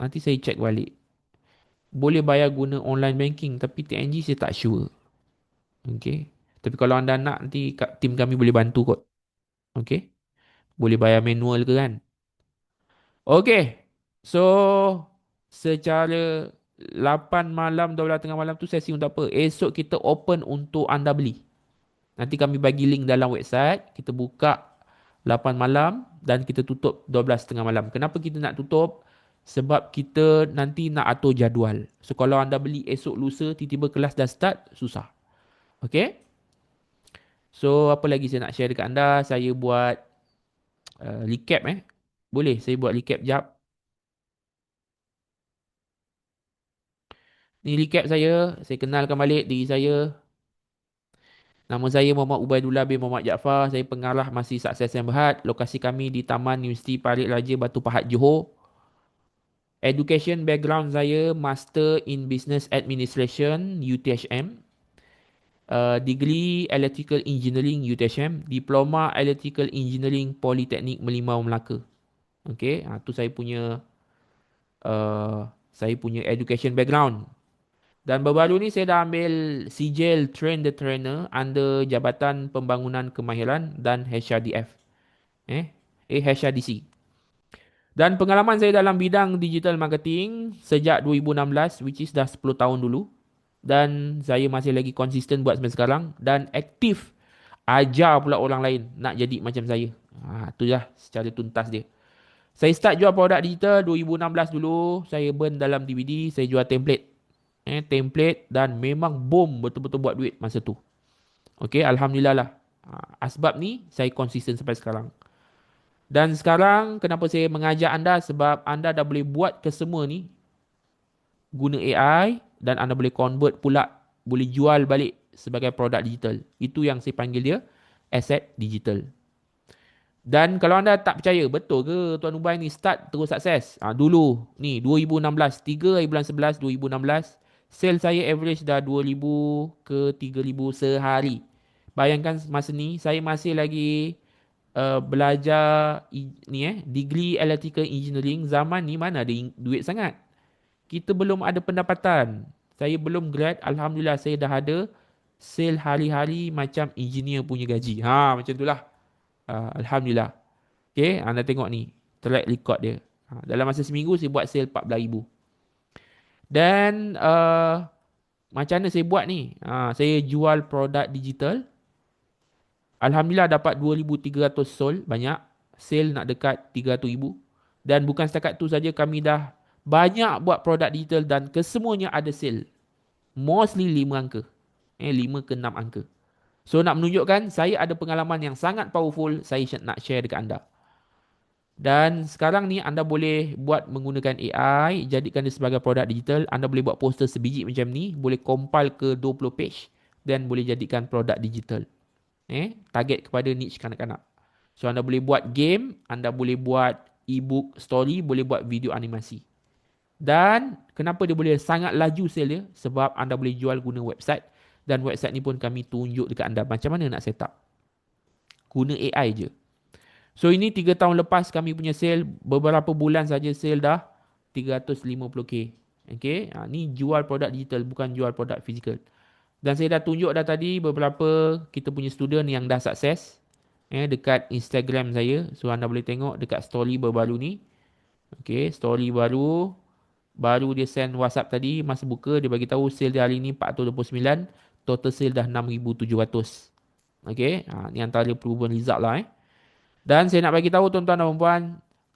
Nanti saya check balik. Boleh bayar guna online banking tapi TNG saya tak sure. Okay. Tapi kalau anda nak nanti tim kami boleh bantu kot. Okay. Boleh bayar manual ke kan? Okay. So secara 8 malam 12 tengah malam tu sesi untuk apa? Esok kita open untuk anda beli. Nanti kami bagi link dalam website. Kita buka 8 malam dan kita tutup 12:30 malam. Kenapa kita nak tutup? Sebab kita nanti nak atur jadual. So kalau anda beli esok lusa tiba-tiba kelas dah start, susah. Okay? So apa lagi saya nak share dekat anda? Saya buat recap Boleh saya buat recap jap. Ni recap saya. Saya kenalkan balik diri saya. Nama saya Muhammad Ubaidullah bin Muhammad Jaafar. Saya pengarah Masjid Sukses yang Berhad. Lokasi kami di Taman Universiti Parit Raja Batu Pahat Johor. Education background saya Master in Business Administration UTHM. Degree Electrical Engineering UTHM. Diploma Electrical Engineering Politeknik Merlimau Melaka. Okay, tu uh, saya punya education background. Dan baru-baru ni saya dah ambil sijil Train the Trainer under Jabatan Pembangunan Kemahiran dan HRDF. HRDC. Dan pengalaman saya dalam bidang digital marketing sejak 2016, which is dah 10 tahun dulu. Dan saya masih lagi konsisten buat sampai sekarang. Dan aktif ajar pula orang lain nak jadi macam saya. Tu lah secara tuntas dia. Saya start jual produk digital 2016 dulu. Saya burn dalam DVD. Saya jual template. Template dan memang boom betul-betul buat duit masa tu. Okay, Alhamdulillah lah. Asbab ni saya konsisten sampai sekarang. Dan sekarang kenapa saya mengajak anda? Sebab anda dah boleh buat ke semua ni guna AI dan anda boleh convert pula, boleh jual balik sebagai produk digital. Itu yang saya panggil dia aset digital. Dan kalau anda tak percaya, betul ke Tuan Ubay ni start terus sukses? Dulu ni 2016, 3 hari bulan 11 2016, sale saya average dah 2,000 ke 3,000 sehari. Bayangkan masa ni saya masih lagi belajar degree electrical engineering. Zaman ni mana ada duit sangat. Kita belum ada pendapatan. Saya belum grad, alhamdulillah saya dah ada sale hari-hari macam engineer punya gaji. Macam itulah. Alhamdulillah. Okay, anda tengok ni track record dia. Dalam masa seminggu saya buat sale 14,000. Dan macam mana saya buat ni? Saya jual produk digital. Alhamdulillah dapat 2,300 sold, banyak. Sale nak dekat 300,000. Dan bukan setakat tu saja, kami dah banyak buat produk digital dan kesemuanya ada sale. Mostly 5 angka. 5 ke 6 angka. So nak menunjukkan saya ada pengalaman yang sangat powerful, saya nak share dekat anda. Dan sekarang ni anda boleh buat menggunakan AI, jadikan dia sebagai produk digital. Anda boleh buat poster sebiji macam ni, boleh compile ke 20 page dan boleh jadikan produk digital. Target kepada niche kanak-kanak. So anda boleh buat game, anda boleh buat e-book story, boleh buat video animasi. Dan kenapa dia boleh sangat laju sale dia? Sebab anda boleh jual guna website. Dan website ni pun kami tunjuk dekat anda macam mana nak set up. Guna AI je. So ini 3 tahun lepas kami punya sale, beberapa bulan saja sale dah 350k. Okay, ni jual produk digital, bukan jual produk fizikal. Dan saya dah tunjuk dah tadi beberapa kita punya student yang dah sukses dekat Instagram saya. So anda boleh tengok dekat story baru ni. Okay, story baru dia send WhatsApp tadi, masa buka dia bagi tahu sale dia hari ni 429, total sale dah 6,700. Okay, ni antara proven result lah. Dan saya nak bagi tahu tuan-tuan dan puan,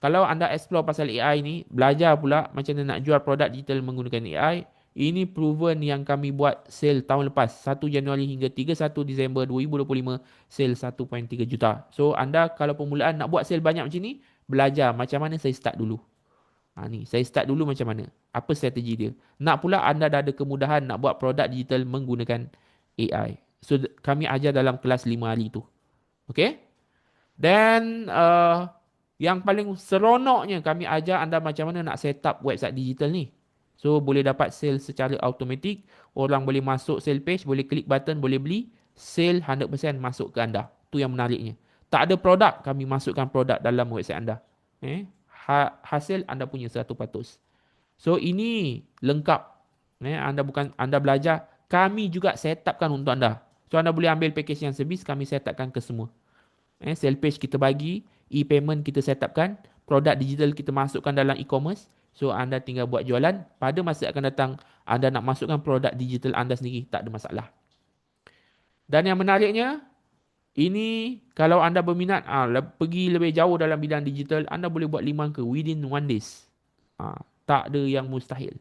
kalau anda explore pasal AI ni, belajar pula macam mana nak jual produk digital menggunakan AI. Ini proven yang kami buat sale tahun lepas, 1 Januari hingga 31 Disember 2025, sale 1.3 juta. So anda kalau permulaan nak buat sale banyak macam ni, belajar macam mana saya start dulu. Ni saya start dulu macam mana, apa strategi dia. Nak pula anda dah ada kemudahan nak buat produk digital menggunakan AI. So kami ajar dalam kelas 5 hari tu. Okay. Dan yang paling seronoknya kami ajar anda macam mana nak set up website digital ni. So boleh dapat sale secara automatik. Orang boleh masuk sale page, boleh klik button, boleh beli. Sale 100% masuk ke anda. Tu yang menariknya. Tak ada produk, kami masukkan produk dalam website anda. Hasil anda punya 100%. So ini lengkap. Anda belajar, kami juga set upkan untuk anda. So anda boleh ambil package yang servis, kami set upkan ke semua. Sale page kita bagi, e-payment kita set upkan, produk digital kita masukkan dalam e-commerce. So anda tinggal buat jualan. Pada masa akan datang, anda nak masukkan produk digital anda sendiri, tak ada masalah. Dan yang menariknya, Ini kalau anda berminat pergi lebih jauh dalam bidang digital, anda boleh buat 5 angka within 1 days. Tak ada yang mustahil.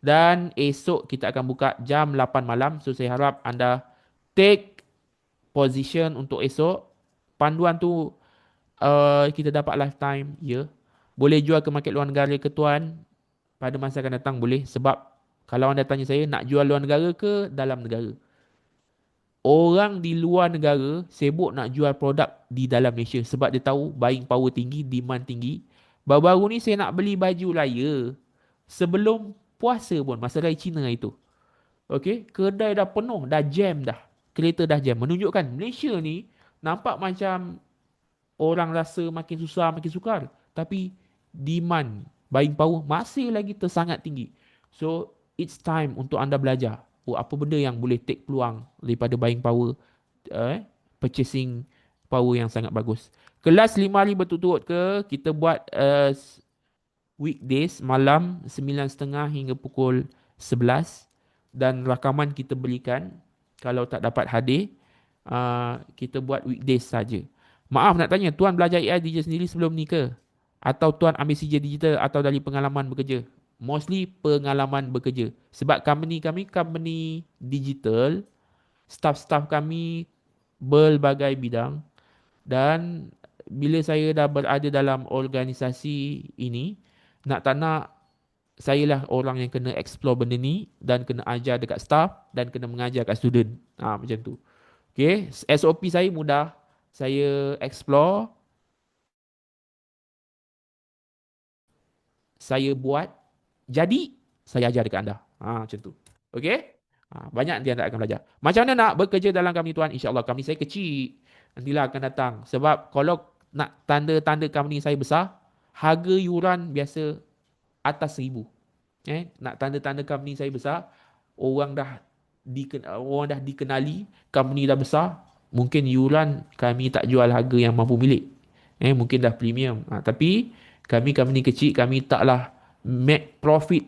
Dan esok kita akan buka jam 8 malam. So saya harap anda take position untuk esok. Panduan tu kita dapat lifetime, ya. Boleh jual ke market luar negara ke tuan pada masa akan datang boleh. Sebab kalau anda tanya saya nak jual luar negara ke dalam negara. Orang di luar negara sibuk nak jual produk di dalam Malaysia sebab dia tahu buying power tinggi, demand tinggi. Baru-baru ni saya nak beli baju raya sebelum puasa pun masa raya Cina itu. Okey, kedai dah penuh, dah jam dah. Kereta dah jam. Menunjukkan Malaysia ni nampak macam orang rasa makin susah, makin sukar. Tapi demand, buying power masih lagi tersangat tinggi. So, it's time untuk anda belajar. Apa benda yang boleh take peluang daripada buying power, purchasing power yang sangat bagus. Kelas 5 hari berturut-turut ke, kita buat weekdays malam 9.30 hingga pukul 11 dan rakaman kita belikan kalau tak dapat hadir kita buat weekdays saja. Maaf nak tanya, tuan belajar AI DJ sendiri sebelum ni ke? Atau tuan ambil CJ digital atau dari pengalaman bekerja? Mostly pengalaman bekerja. Sebab company kami company digital, staff-staff kami berbagai bidang dan bila saya dah berada dalam organisasi ini, nak tak nak saya lah orang yang kena explore benda ni dan kena ajar dekat staff dan kena mengajar kat student. Macam tu. Okay, SOP saya mudah. Saya explore, saya buat, jadi saya ajar dekat anda. Macam tu. Okay? Banyak nanti anda akan belajar. Macam mana nak bekerja dalam company tuan? InsyaAllah company saya kecil. Nantilah akan datang. Sebab kalau nak tanda-tanda company saya besar, harga yuran biasa atas 1,000. Nak tanda-tanda company saya besar, orang dah dikenali, company dah besar, mungkin yuran kami tak jual harga yang mampu milik. Mungkin dah premium. Tapi kami company kecil, kami taklah make profit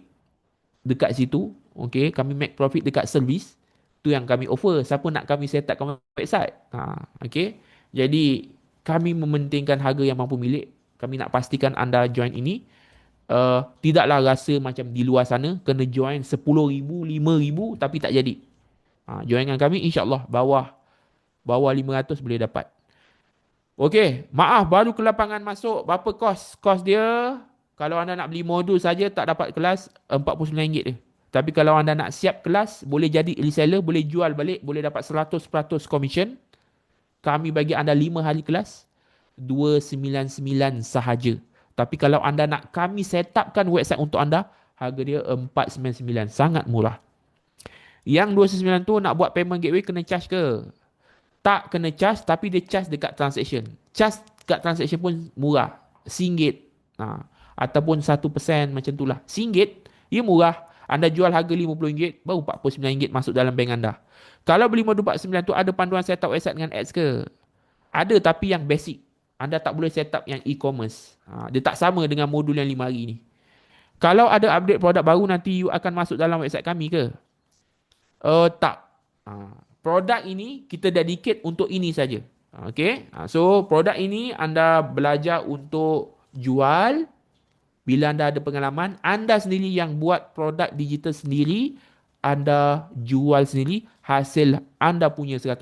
dekat situ. Okay, kami make profit dekat service. Tu yang kami offer. Siapa nak kami set up kami website. Okay. Jadi kami mementingkan harga yang mampu milik. Kami nak pastikan anda join ini. Tidaklah rasa macam di luar sana kena join 10,000, 5,000 tapi tak jadi. Join dengan kami insyaAllah bawah 500 boleh dapat. Okey, maaf baru ke lapangan masuk. Berapa kos? Kos dia kalau anda nak beli modul saja tak dapat kelas RM49 je. Tapi kalau anda nak siap kelas, boleh jadi reseller, boleh jual balik, boleh dapat 100% commission. Kami bagi anda 5 hari kelas, 299 sahaja. Tapi kalau anda nak kami set upkan website untuk anda, harga dia 499, sangat murah. Yang 299 tu nak buat payment gateway kena charge ke? Tak kena charge tapi dia charge dekat transaction. Charge dekat transaction pun murah. RM1. Ataupun 1% macam itulah. RM1, ia murah. Anda jual harga RM50, baru RM49 masuk dalam bank anda. Kalau beli modul 49 tu ada panduan set up website dengan ads ke? Ada tapi yang basic. Anda tak boleh set up yang e-commerce. Dia tak sama dengan modul yang 5 hari ni. Kalau ada update produk baru nanti you akan masuk dalam website kami ke? Tak. Produk ini kita dedicate untuk ini saja. Okay. So produk ini anda belajar untuk jual. Bila anda ada pengalaman, anda sendiri yang buat produk digital sendiri, anda jual sendiri, hasil anda punya 100%.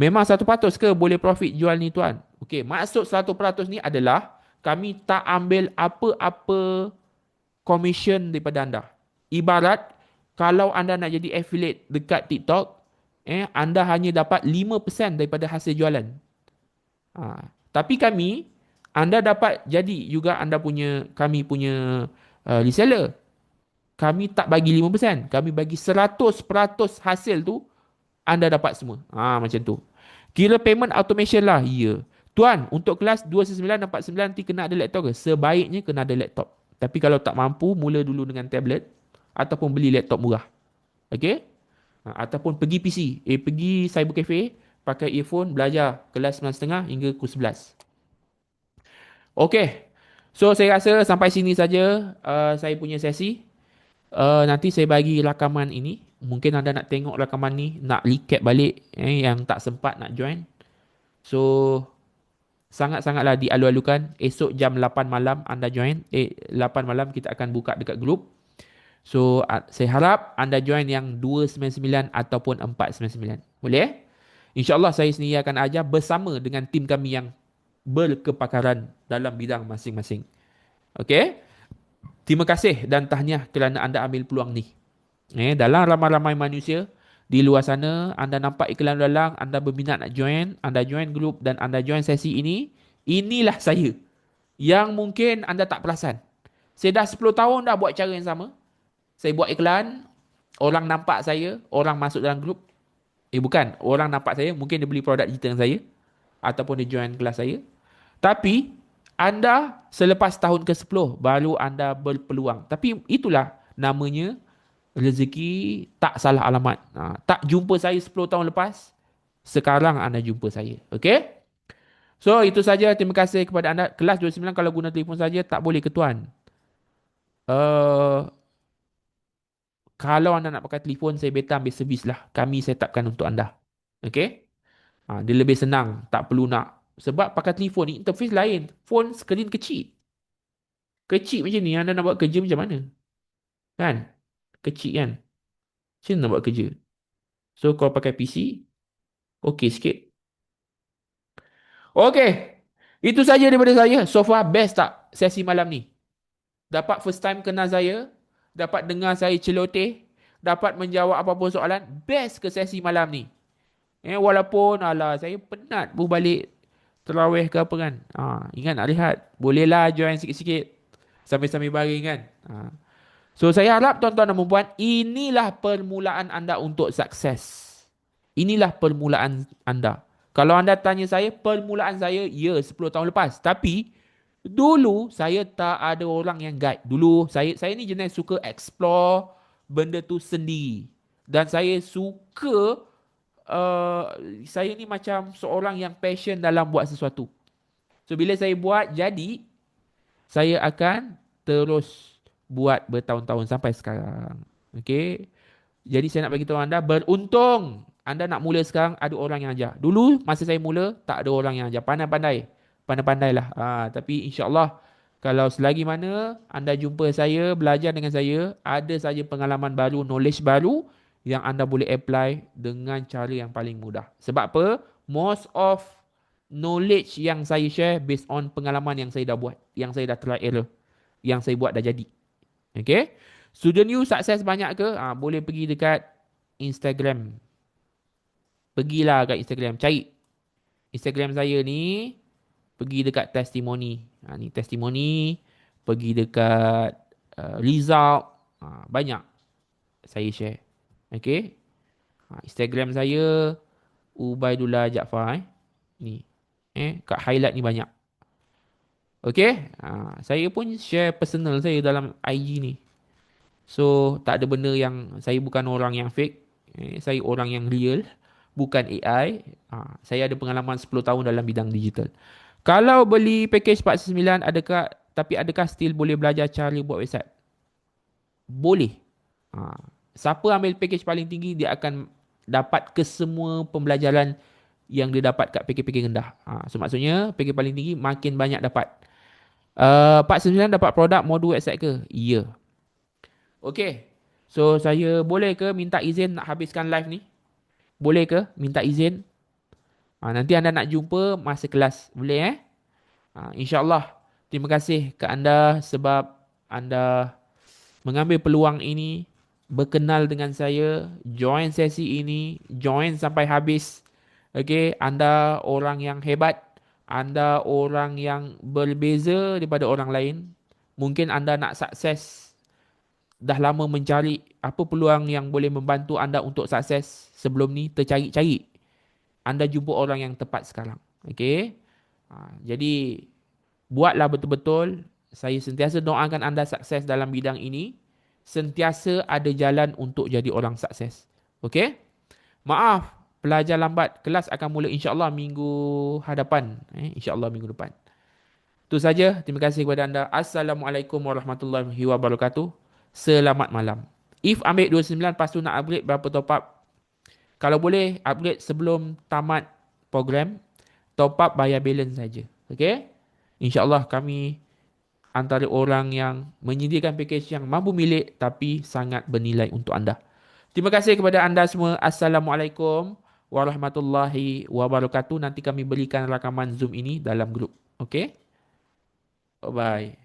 Memang 100% ke boleh profit jual ni tuan? Okey, maksud 100% ni adalah kami tak ambil apa-apa commission daripada anda. Ibarat kalau anda nak jadi affiliate dekat TikTok, anda hanya dapat 5% daripada hasil jualan. Tapi kami, anda dapat jadi juga kami punya reseller. Kami tak bagi 5%, kami bagi 100% hasil tu anda dapat semua. Macam tu. Kira payment automation lah. Ya. Tuan, untuk kelas 299 dan 49 nanti kena ada laptop ke? Sebaiknya kena ada laptop. Tapi kalau tak mampu, mula dulu dengan tablet ataupun beli laptop murah. Okay? Ataupun pergi PC. Pergi cyber cafe, pakai earphone, belajar kelas 9.30 hingga pukul 11. Okay. So, saya rasa sampai sini saja saya punya sesi. Nanti saya bagi rakaman ini Mungkin anda nak tengok rakaman ni, nak recap balik yang tak sempat nak join. So, sangat-sangatlah dialu-alukan. Esok jam 8 malam anda join. 8 malam kita akan buka dekat grup. So, saya harap anda join yang 299 ataupun 499. Boleh? InsyaAllah saya sendiri akan ajar bersama dengan tim kami yang berkepakaran dalam bidang masing-masing. Okey? Terima kasih dan tahniah kerana anda ambil peluang ni. Dalam ramai-ramai manusia di luar sana, anda nampak iklan dalang, anda berminat nak join, anda join grup dan anda join sesi ini. Inilah saya yang mungkin anda tak perasan. Saya dah 10 tahun dah buat cara yang sama. Saya buat iklan, orang nampak saya, orang masuk dalam grup. Bukan, orang nampak saya, mungkin dia beli produk digital dengan saya ataupun dia join kelas saya. Tapi anda selepas tahun ke-10 baru anda berpeluang. Tapi itulah namanya rezeki tak salah alamat. Tak jumpa saya 10 tahun lepas, sekarang anda jumpa saya. Okey? So itu saja, terima kasih kepada anda. Kelas 29 kalau guna telefon saja tak boleh ke tuan. Uh, Kalau anda nak pakai telefon, saya better ambil servis lah. Kami set upkan untuk anda. Okey? Dia lebih senang. Tak perlu nak. Sebab pakai telefon ni interface lain. Phone skrin kecil. Kecil macam ni. Anda nak buat kerja macam mana? Kan? Kecil kan? Macam mana nak buat kerja? So kalau pakai PC, okey sikit. Okey. Itu saja daripada saya. So far best tak sesi malam ni? Dapat first time kenal saya. Dapat dengar saya celoteh. Dapat menjawab apa-apa soalan. Best ke sesi malam ni? Walaupun alah saya penat berbalik terawih ke apa kan. Ingat nak rehat. Bolehlah join sikit-sikit. Sambil-sambil baring kan. So saya harap tuan-tuan dan puan, inilah permulaan anda untuk sukses. Inilah permulaan anda. Kalau anda tanya saya, permulaan saya, ya 10 tahun lepas. Tapi, dulu saya tak ada orang yang guide. Dulu saya ni jenis suka explore benda tu sendiri. Dan saya suka, uh, saya ni macam seorang yang passion dalam buat sesuatu. So, bila saya buat jadi, saya akan terus buat bertahun-tahun sampai sekarang. Okey. Jadi saya nak bagi tahu anda, beruntung anda nak mula sekarang ada orang yang ajar. Dulu masa saya mula tak ada orang yang ajar. Pandai-pandai. Pandai-pandailah. Tapi insya-Allah kalau selagi mana anda jumpa saya, belajar dengan saya, ada saja pengalaman baru, knowledge baru yang anda boleh apply dengan cara yang paling mudah. Sebab apa? Most of knowledge yang saya share based on pengalaman yang saya dah buat, yang saya dah try error, yang saya buat dah jadi. Okay? Student you sukses banyak ke? Boleh pergi dekat Instagram. Pergilah kat Instagram, cari Instagram saya ni, pergi dekat testimoni. Ni testimoni, pergi dekat result, banyak saya share. Okay? Instagram saya Ubaidullah Jaafar. Ni. Kat highlight ni banyak. Okay? Saya pun share personal saya dalam IG ni. So, tak ada benda yang saya bukan orang yang fake. Saya orang yang real, bukan AI. Saya ada pengalaman 10 tahun dalam bidang digital. Kalau beli package 49, adakah still boleh belajar cara buat website? Boleh. Siapa ambil package paling tinggi, dia akan dapat kesemua pembelajaran yang dia dapat kat package-package rendah. So, maksudnya, package paling tinggi makin banyak dapat. 49 dapat produk modul website ke? Ya. Okey. So saya boleh ke minta izin nak habiskan live ni? Boleh ke minta izin? Nanti anda nak jumpa masa kelas. Boleh InsyaAllah. Terima kasih ke anda sebab anda mengambil peluang ini, berkenal dengan saya, join sesi ini, join sampai habis. Okey, anda orang yang hebat. Anda orang yang berbeza daripada orang lain. Mungkin anda nak sukses, dah lama mencari apa peluang yang boleh membantu anda untuk sukses sebelum ni, tercari-cari. Anda jumpa orang yang tepat sekarang. Okey. Jadi buatlah betul-betul. Saya sentiasa doakan anda sukses dalam bidang ini. Sentiasa ada jalan untuk jadi orang sukses. Okey? Maaf, pelajar lambat. Kelas akan mula insya-Allah minggu hadapan. Insya-Allah minggu depan. Itu saja. Terima kasih kepada anda. Assalamualaikum warahmatullahi wabarakatuh. Selamat malam. If ambil 29 lepas tu nak upgrade berapa top up? Kalau boleh upgrade sebelum tamat program, top up bayar balance saja. Okey? InsyaAllah kami antara orang yang menyediakan package yang mampu milik tapi sangat bernilai untuk anda. Terima kasih kepada anda semua. Assalamualaikum warahmatullahi wabarakatuh. Nanti kami berikan rakaman Zoom ini dalam grup. Okey? Bye-bye.